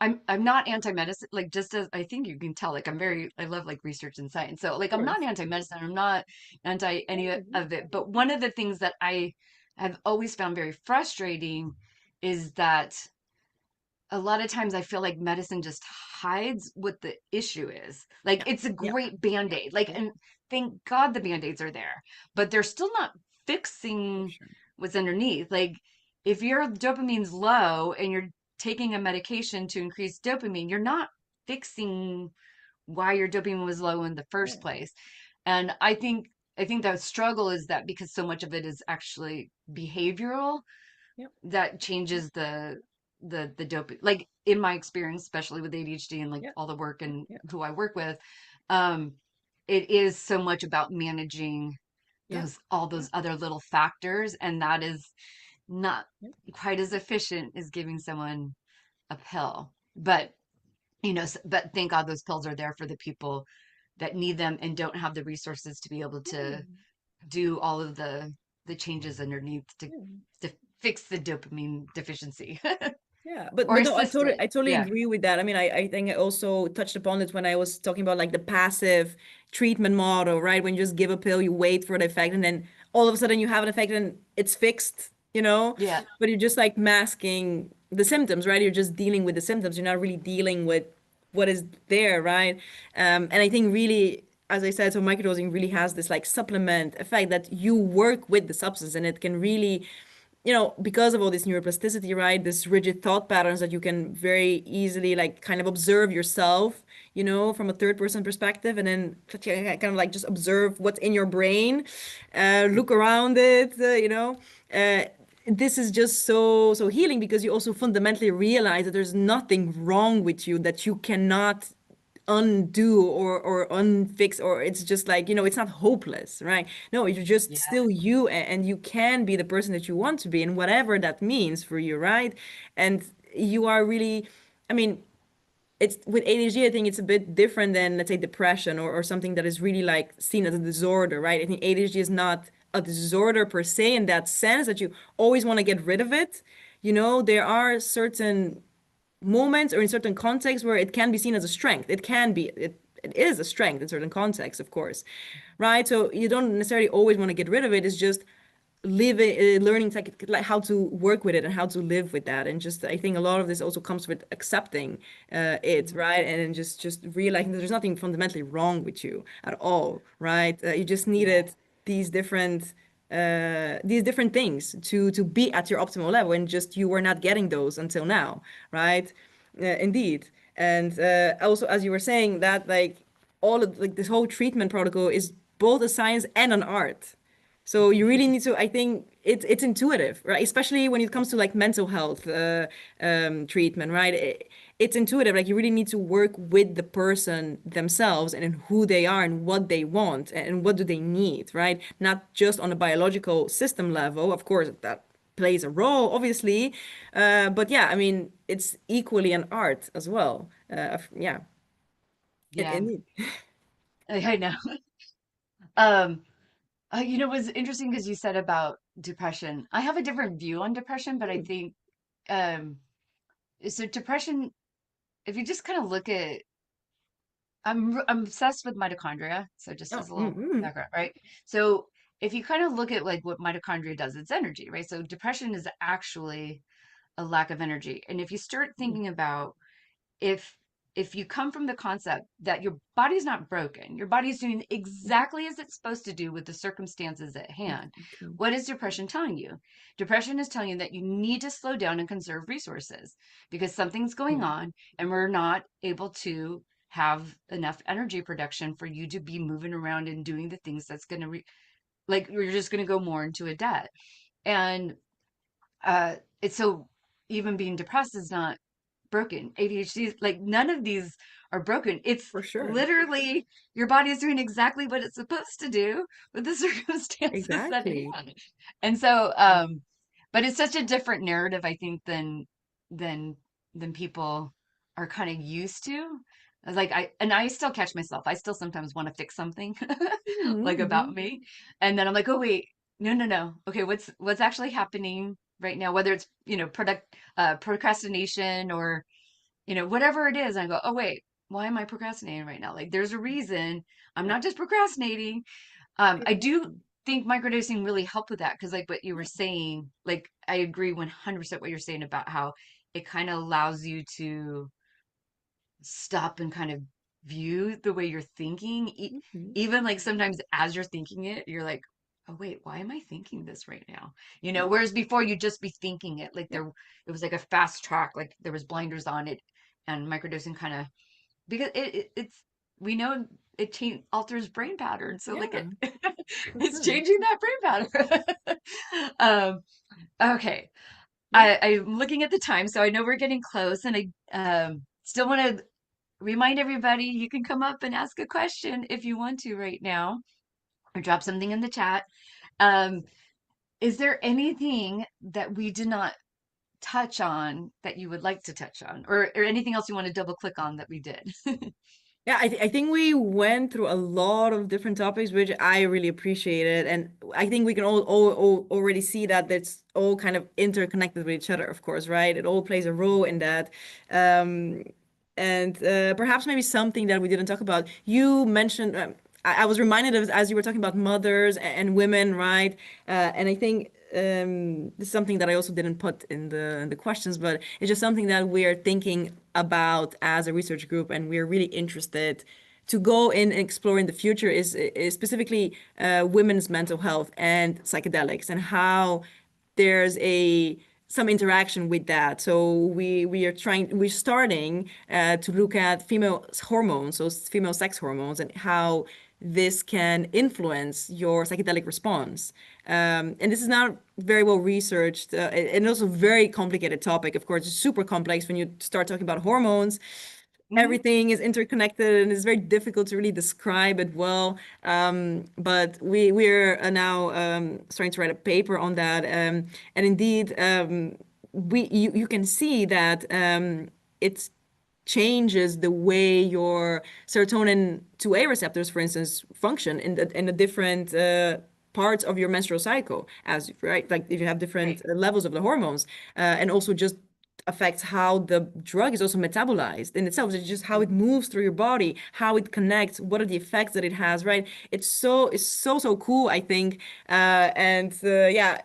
I'm not anti-medicine, like just as I think you can tell, like I love like research and science, so like Of I'm not course. anti-medicine, I'm not anti any of it, but one of the things that I have always found very frustrating is that a lot of times I feel like medicine just hides what the issue is. Like Yeah. it's a Yeah. great band-aid. Like, Yeah. and thank God the band-aids are there, but they're still not For fixing sure. what's underneath. Like if your dopamine's low and you're taking a medication to increase dopamine, you're not fixing why your dopamine was low in the Yeah. first place. And I think the struggle is that because so much of it is actually behavioral, Yeah. that changes the dope, like in my experience, especially with ADHD and like Yeah. all the work and Yeah. who I work with. um it is so much about managing Yeah. all Yeah. those other little factors, and that is not Yeah. quite as efficient as giving someone a pill. But but thank God those pills are there for the people that need them and don't have the resources to be able Yeah. to do all of the changes underneath Yeah. to fix the dopamine deficiency. Yeah, Or but no, assist it. I totally Yeah. agree with that. I mean, I think I also touched upon it when I was talking about like the passive treatment model, right? When you just give a pill, you wait for the effect, and then all of a sudden you have an effect and it's fixed, you know? Yeah. But you're just like masking the symptoms, right? You're just dealing with the symptoms. You're not really dealing with what is there, right? And I think really, as I said, so microdosing really has this like supplement effect that you work with the substance and it can really, because of all this neuroplasticity, right? This rigid thought patterns that you can very easily like kind of observe yourself, from a third person perspective, and then kind of like just observe what's in your brain, look around it, Uh, this is just so healing because you also fundamentally realize that there's nothing wrong with you that you cannot undo or unfix, or it's just like, it's not hopeless, right? No, you're just Yeah. still you, and you can be the person that you want to be and whatever that means for you, right? And you are really, I mean, it's with ADHD, I think it's a bit different than, let's say, depression or something that is really like seen as a disorder, right? I think ADHD is not a disorder per se in that sense that you always want to get rid of it. There are certain moments or in certain contexts where it can be seen as a strength. It is a strength in certain contexts, of course, right? So you don't necessarily always want to get rid of it. It's just learning like how to work with it and how to live with that. And just I think a lot of this also comes with accepting it, Mhm. right? And then just realizing that there's nothing fundamentally wrong with you at all, right? You just Yeah. needed these different things to be at your optimal level, and just you were not getting those until now, right? Indeed. And also, as you were saying, that like all of like this whole treatment protocol is both a science and an art. So you really need to, I think it's intuitive, right? Especially when it comes to like mental health treatment, right? It's intuitive. Like you really need to work with the person themselves and in who they are and what they want and what do they need, right? Not just on a biological system level. Of course, that plays a role, obviously. But yeah, I mean, it's equally an art as well. Yeah, Yeah. indeed. I know. Um, It was interesting because you said about depression. I have a different view on depression, but I Mm. think um, so. Depression, if you just kind of look at, I'm obsessed with mitochondria. So just Oh, as a little mm-hmm. background, right? So if you kind of look at like what mitochondria does, it's energy, right? So depression is actually a lack of energy. And if you start thinking about if you come from the concept that your body's not broken, your body's doing exactly as it's supposed to do with the circumstances at hand, Exactly. what is depression telling you? Depression is telling you that you need to slow down and conserve resources because something's going Mm. on and we're not able to have enough energy production for you to be moving around and doing the things that's going to like you're just going to go more into a debt. And it's so even being depressed is not broken. ADHD, like none of these are broken. It's For sure. literally your body is doing exactly what it's supposed to do with the circumstances at Exactly. hand. And so, but it's such a different narrative, I think, than than people are kind of used to. Like I still catch myself. I still sometimes want to fix something like Mm-hmm. about me. And then I'm like, oh wait, no, no, no. Okay, what's actually happening right now? Whether it's, procrastination or whatever it is, I go, oh, wait, why am I procrastinating right now? Like, there's a reason. I'm Yeah. not just procrastinating. I do Exactly. think microdosing really helped with that because, like, what you were Yeah. saying, like, I agree 100% what you're saying about how it kind of allows you to stop and kind of view the way you're thinking. Mm-hmm. Even like sometimes as you're thinking it, you're like, oh wait, why am I thinking this right now? Yeah. Whereas before you'd just be thinking it like Yeah. it was like a fast track, like there was blinders on it, and microdosing kind of because it's we know it alters brain patterns, so like Yeah. it For it's sure. changing that brain pattern. um, okay, Yeah. I'm looking at the time, so I know we're getting close, and I still want to remind everybody you can come up and ask a question if you want to right now or drop something in the chat. Um, is there anything that we did not touch on that you would like to touch on, or anything else you want to double click on that we did? Yeah, I think we went through a lot of different topics, which I really appreciated. And I think we can all already see that it's all kind of interconnected with each other, of course, right? It all plays a role in that. Um, and perhaps maybe something that we didn't talk about. You mentioned, I was reminded of as you were talking about mothers and women, right? And I think this is something that I also didn't put in the questions, but it's just something that we are thinking about as a research group, and we're really interested to go in and explore in the future is specifically women's mental health and psychedelics and how there's a some interaction with that. So we're starting to look at female hormones, so female sex hormones, and how this can influence your psychedelic response. And this is not very well researched and also very complicated topic. Of course, it's super complex when you start talking about hormones. Mhm. Everything is interconnected and it's very difficult to really describe it well. But we're now starting to write a paper on that. And indeed, you can see that it changes the way your serotonin 2A receptors, for instance, function in the different parts of your menstrual cycle, as right, like if you have different Right. levels of the hormones, and also just affects how the drug is also metabolized in itself. It's just how it moves through your body, how it connects, what are the effects that it has, right? It's so cool, I think. And yeah,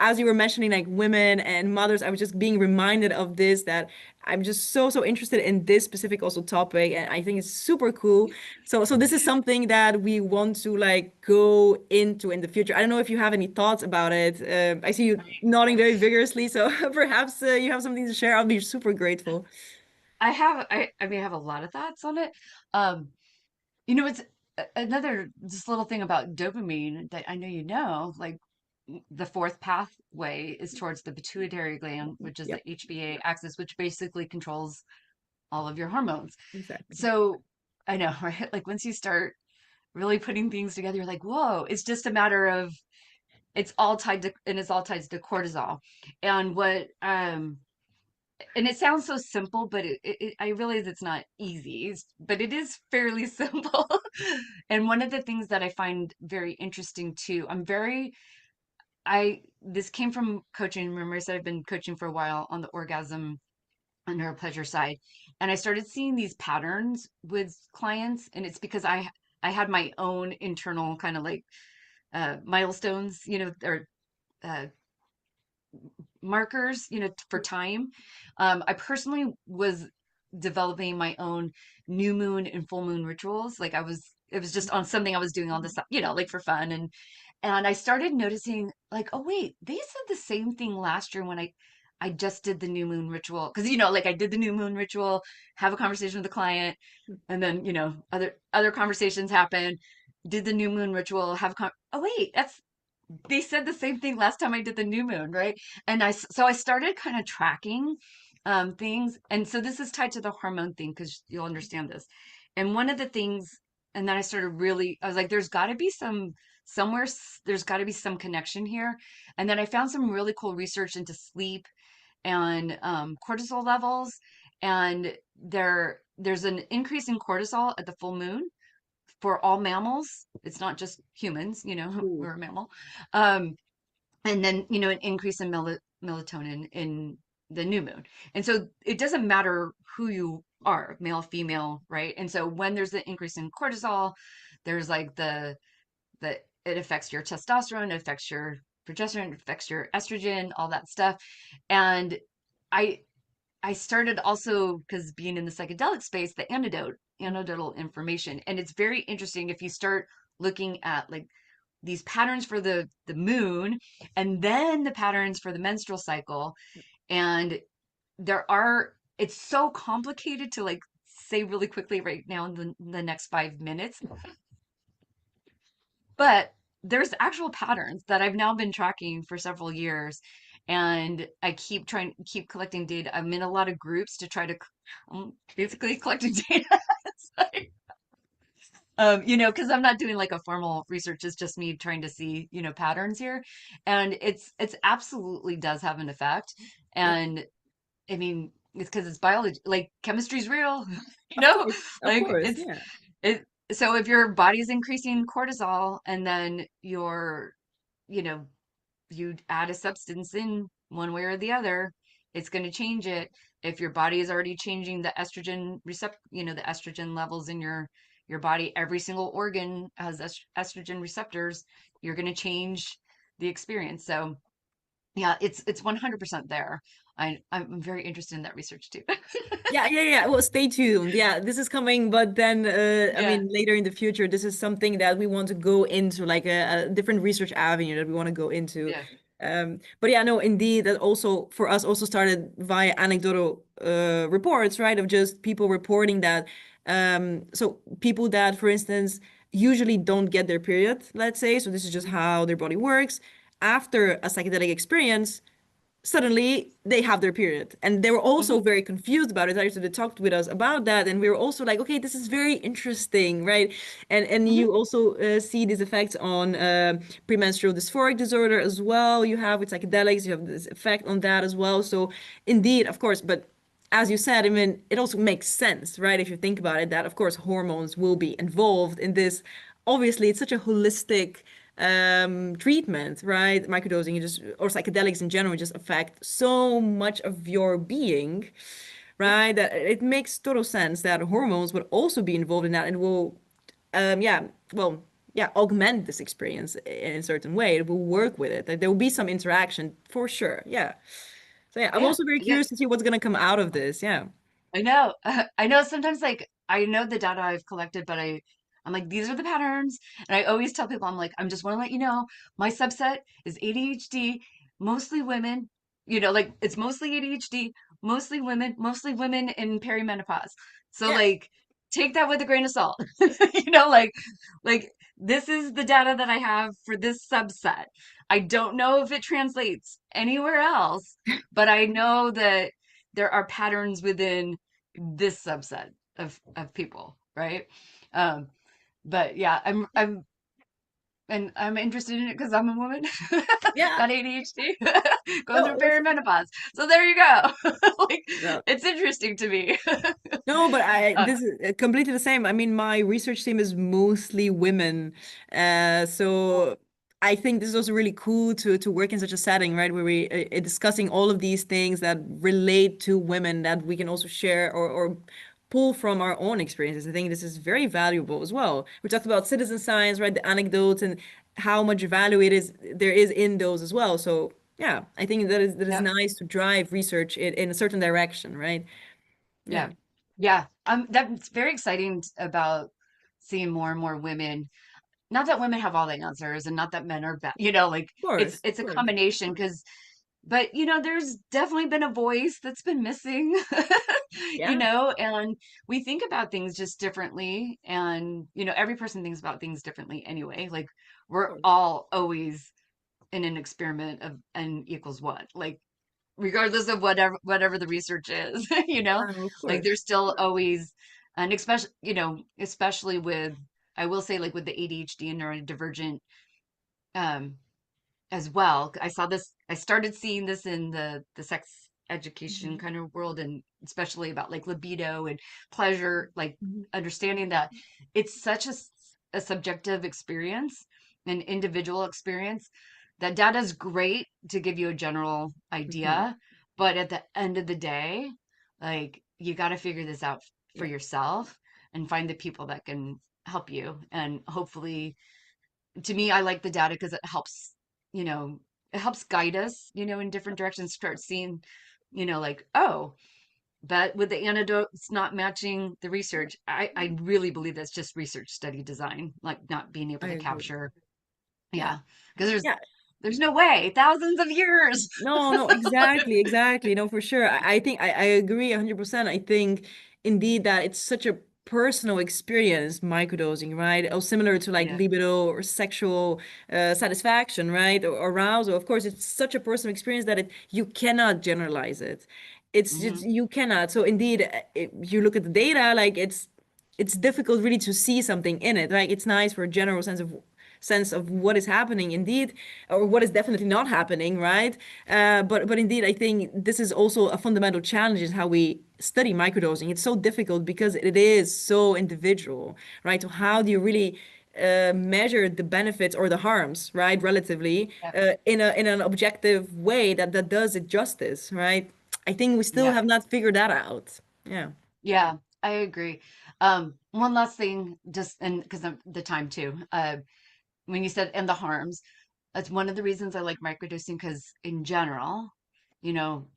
as you were mentioning, like women and mothers, I was just being reminded of this that I'm just so interested in this specific also topic, and I think it's super cool. So this is something that we want to like go into in the future. I don't know if you have any thoughts about it. I see you nodding very vigorously, so perhaps you have something to share. I'll be super grateful. I mean, I have a lot of thoughts on it. Um, it's another just little thing about dopamine that I know like the fourth pathway is towards the pituitary gland, which is the Yep, HPA axis, which basically controls all of your hormones. exactly. So I know, right? Like once you start really putting things together, you're like, whoa, it's just a matter of it's all tied to cortisol. And what and it sounds so simple, but I realize it's not easy, but it is fairly simple. And one of the things that I find very interesting too, this came from coaching. Remember, I said I've been coaching for a while on the orgasm and neuropleasure side. And I started seeing these patterns with clients, and it's because I had my own internal kind of like milestones, or uh, markers, for time. I personally was developing my own new moon and full moon rituals. Like it was just on something I was doing on the side, like for fun. And I started noticing like, oh wait, they said the same thing last year when I just did the new moon ritual. Cause like I did the new moon ritual, have a conversation with the client, and then, other conversations happen, did the new moon ritual, oh wait, they said the same thing last time I did the new moon, right? And so I started kind of tracking things. And so this is tied to the hormone thing because you'll understand this. And one of the things, and then I was like, there's got to be some connection here. And then I found some really cool research into sleep and cortisol levels. And there's an increase in cortisol at the full moon for all mammals. It's not just humans, Ooh. we're a mammal. Um, and then an increase in melatonin in the new moon. And so it doesn't matter who you are, male, female, right? And so when there's an increase in cortisol, there's like the it affects your testosterone, it affects your progesterone, it affects your estrogen, all that stuff. And i I started also, because being in the psychedelic space, the anecdotal information, and it's very interesting if you start looking at like these patterns for the moon and then the patterns for the menstrual cycle. And it's so complicated to like say really quickly right now in the next 5 minutes, but there's actual patterns that I've now been tracking for several years. And I keep collecting data. I'm in a lot of groups to try to, basically collecting data. It's like, because I'm not doing like a formal research. It's just me trying to see, patterns here. And it's absolutely does have an effect. Yeah, And I mean, it's because it's biology, like chemistry's real, of course, of like course, yeah. it. So if your body's increasing cortisol and then you know, you add a substance in one way or the other, it's going to change it. If your body is already changing the the estrogen levels in your body, every single organ has estrogen receptors, you're going to change the experience. So yeah, it's 100% there. I'm very interested in that research too. Yeah, yeah, yeah. Well, stay tuned. Yeah, this is coming, but then I Yeah. mean later in the future, this is something that we want to go into, like a different research avenue that we want to go into. Yeah. But yeah, no, indeed, that also for us also started via anecdotal reports, right? Of just people reporting that so people that, for instance, usually don't get their period, let's say, so this is just how their body works. After a psychedelic experience, suddenly they have their period, and they were also Hmm. very confused about it. Actually, they talked with us about that, and we were also like, okay, this is very interesting, right? And Hmm. you also see these effects on premenstrual dysphoric disorder as well. You have with psychedelics, you have this effect on that as well. So indeed, of course, but as you said, I mean, it also makes sense, right? If you think about it, that of course hormones will be involved in this. Obviously, it's such a holistic treatment, right? Microdosing, you just, or psychedelics in general, just affect so much of your being, Yep. right? That it makes total sense that hormones would also be involved in that and will, yeah, well, yeah, augment this experience in a certain way. It will work with it. Like, there will be some interaction for sure. Yeah. So yeah, I'm Yeah. also very Yeah. curious to see what's gonna come out of this. Yeah. I know. I know sometimes like I know the data I've collected, but I'm like, these are the patterns. And I always tell people, I'm like, I'm just want to let you know, my subset is ADHD, mostly women, like it's mostly ADHD, mostly women in perimenopause. So Yeah. like take that with a grain of salt. Like this is the data that I have for this subset. I don't know if it translates anywhere else, but I know that there are patterns within this subset of people, right? Um, but yeah, and I'm interested in it because I'm a woman, Yeah. got ADHD, going No, through listen. perimenopause. So there you go. Like, No, it's interesting to me. no, but Uh, this is completely the same. I mean, my research team is mostly women. So I think this is also really cool to work in such a setting, right, where we discussing all of these things that relate to women that we can also share or pull from our own experiences. I think this is very valuable as well. We talked about citizen science, right, the anecdotes and how much value it is there is in those as well. So yeah, I think that is yep, nice to drive research in a certain direction, right? Yeah. yeah, yeah. That's very exciting about seeing more and more women. Not that women have all the answers, and not that men are bad. Like it's Course, it's of a course. combination because, but there's definitely been a voice that's been missing. Yeah, And we think about things just differently, and every person thinks about things differently anyway. Like of we're course. all always in an experiment of n equals what, like regardless of whatever the research is, Of like course. there's still always, and especially with, I will say, like with the ADHD and neurodivergent, um as well. I started seeing this in the sex education Mhm. kind of world, and especially about like libido and pleasure, like Mhm. understanding that it's such a subjective experience, an individual experience, that data is great to give you a general Mhm. idea, but at the end of the day, like you got to figure this out for Yeah. yourself and find the people that can help you, and hopefully, to me, I like the data because it helps guide us, in different directions, start seeing, like, oh, but with the antidotes not matching the Yeah. research, I really believe that's just research study design, like not being able I to agree. capture, Yeah. yeah, because there's Yeah. there's no way, thousands of years. No, no, exactly, exactly. No, for sure. I think I agree 100%. I think indeed that it's such a personal experience, microdosing, right? Or similar to like Yeah. libido or sexual satisfaction, right? Or arousal. Of course, it's such a personal experience that you cannot generalize it. It's just Hmm. you cannot. So indeed, you look at the data, like it's difficult really to see something in it. Like it's nice for a general sense of what is happening indeed, or what is definitely not happening, right? But indeed, I think this is also a fundamental challenge is how we study microdosing. It's so difficult because it is so individual, right? So how do you really measure the benefits or the harms, right, relatively, Yeah. in an objective way that does it justice, right? I think we still Yeah. have not figured that out. Yeah. Yeah, I agree. One last thing, just, and because of the time too. When you said and the harms, that's one of the reasons I like microdosing, because in general, you know,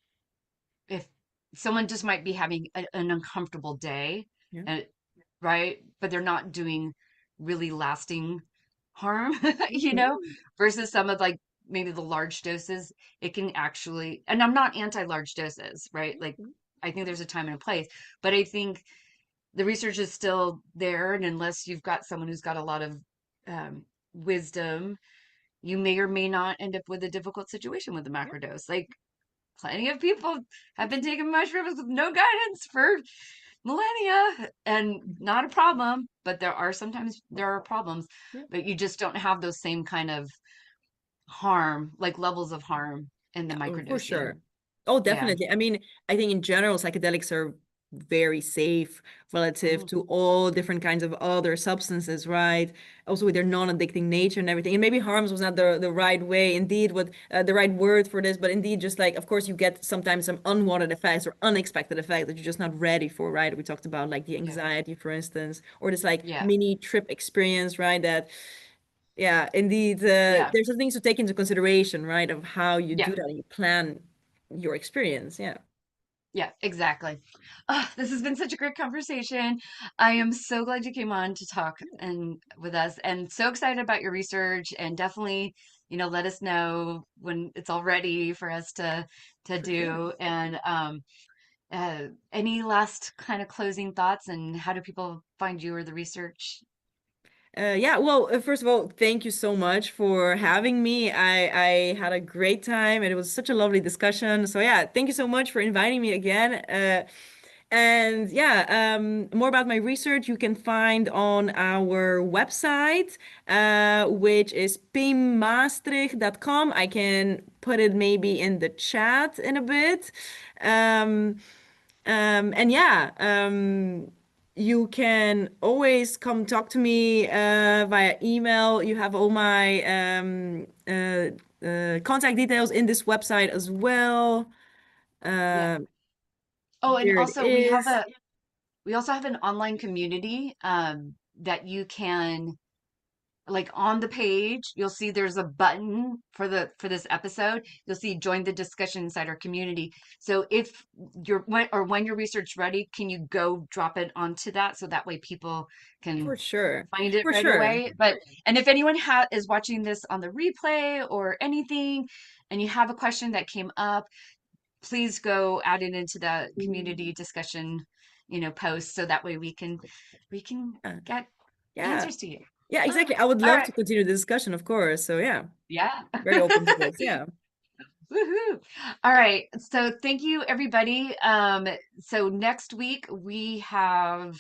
if someone just might be having an uncomfortable day, Yeah. and right, but they're not doing really lasting harm, Mhm. versus some of, like, maybe the large doses, it can actually, and I'm not anti-large doses, right? Like I think there's a time and a place, but I think the research is still there, and unless you've got someone who's got a lot of wisdom, you may or may not end up with a difficult situation with the Yeah. macrodose. Like plenty of people have been taking mushrooms with no guidance for millennia, and not a problem, but there are problems, Yeah. but you just don't have those same kind of harm, like levels of harm in the Yeah, for microdosing. sure. Oh, Yeah. definitely. I mean, I think in general, psychedelics are very safe relative Mhm. to all different kinds of other substances, right? Also with their non-addicting nature and everything. And maybe harms was not the right way, indeed, what the right word for this, but indeed, just like, of course, you get sometimes some unwanted effects or unexpected effects that you're just not ready for, right? We talked about like the Yeah. anxiety, for instance, or this like Yeah. mini trip experience, right? That yeah, indeed. Yeah. There's some things to take into consideration, right, of how you Yeah. do that and you plan your experience. Yeah. Yeah, exactly. This has been such a great conversation. I am so glad you came on to talk and with us, and so excited about your research, and definitely, let us know when it's all ready for us to For sure. do. And any last kind of closing thoughts, and how do people find you or the research? Yeah, well, first of all, thank you so much for having me. I had a great time and it was such a lovely discussion. So yeah, thank you so much for inviting me again. And yeah, more about my research you can find on our website, which is pmaastricht.com. I can put it maybe in the chat in a bit. Um, and yeah, you can always come talk to me via email. You have all my contact details in this website as well. Yeah. Um, Oh, and there it also is. we also have an online community that you can, like, on the page, you'll see there's a button for the for this episode. You'll see join the discussion inside our community. So if when your research ready, can you go drop it onto that so that way people can For sure. find it For right sure. away. But and if anyone is watching this on the replay or anything, and you have a question that came up, please go add it into the community discussion, post, so that way we can Yeah. get Yeah. answers to you. Yeah, Ah, exactly. I would all love right. to continue the discussion, of course. So yeah, Yeah. very open to this. Yeah. Woohoo. All right. So thank you, everybody. So next week we have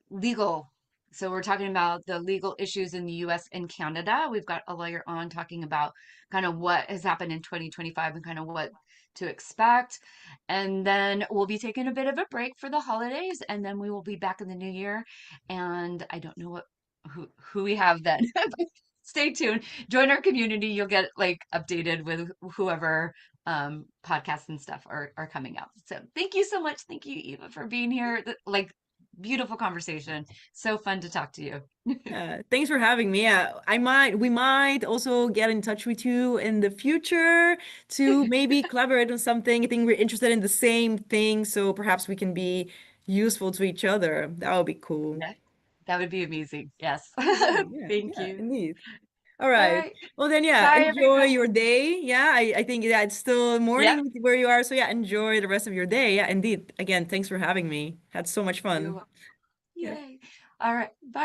legal. So we're talking about the legal issues in the US and Canada. We've got a lawyer on talking about kind of what has happened in 2025 and kind of what to expect. And then we'll be taking a bit of a break for the holidays, and then we will be back in the new year. And I don't know who we have then. Stay tuned. Join our community. You'll get like updated with whoever podcasts and stuff are coming out. So thank you so much. Thank you, Eva, for being here. Like, beautiful conversation. So fun to talk to you. Thanks for having me. Yeah, we might also get in touch with you in the future to maybe collaborate on something. I think we're interested in the same thing, so perhaps we can be useful to each other. That would be cool. Yeah, that would be amazing. Yes. Yeah, yeah, Thank yeah, you. indeed. All All right. right. Well then, yeah, Bye, enjoy everybody. your day. Yeah, I think yeah, it's still Yep. morning where you are. So yeah, enjoy the rest of your day. Yeah, indeed. Again, thanks for having me. Had so much You're fun. welcome. Yeah. Yay. All right. Bye.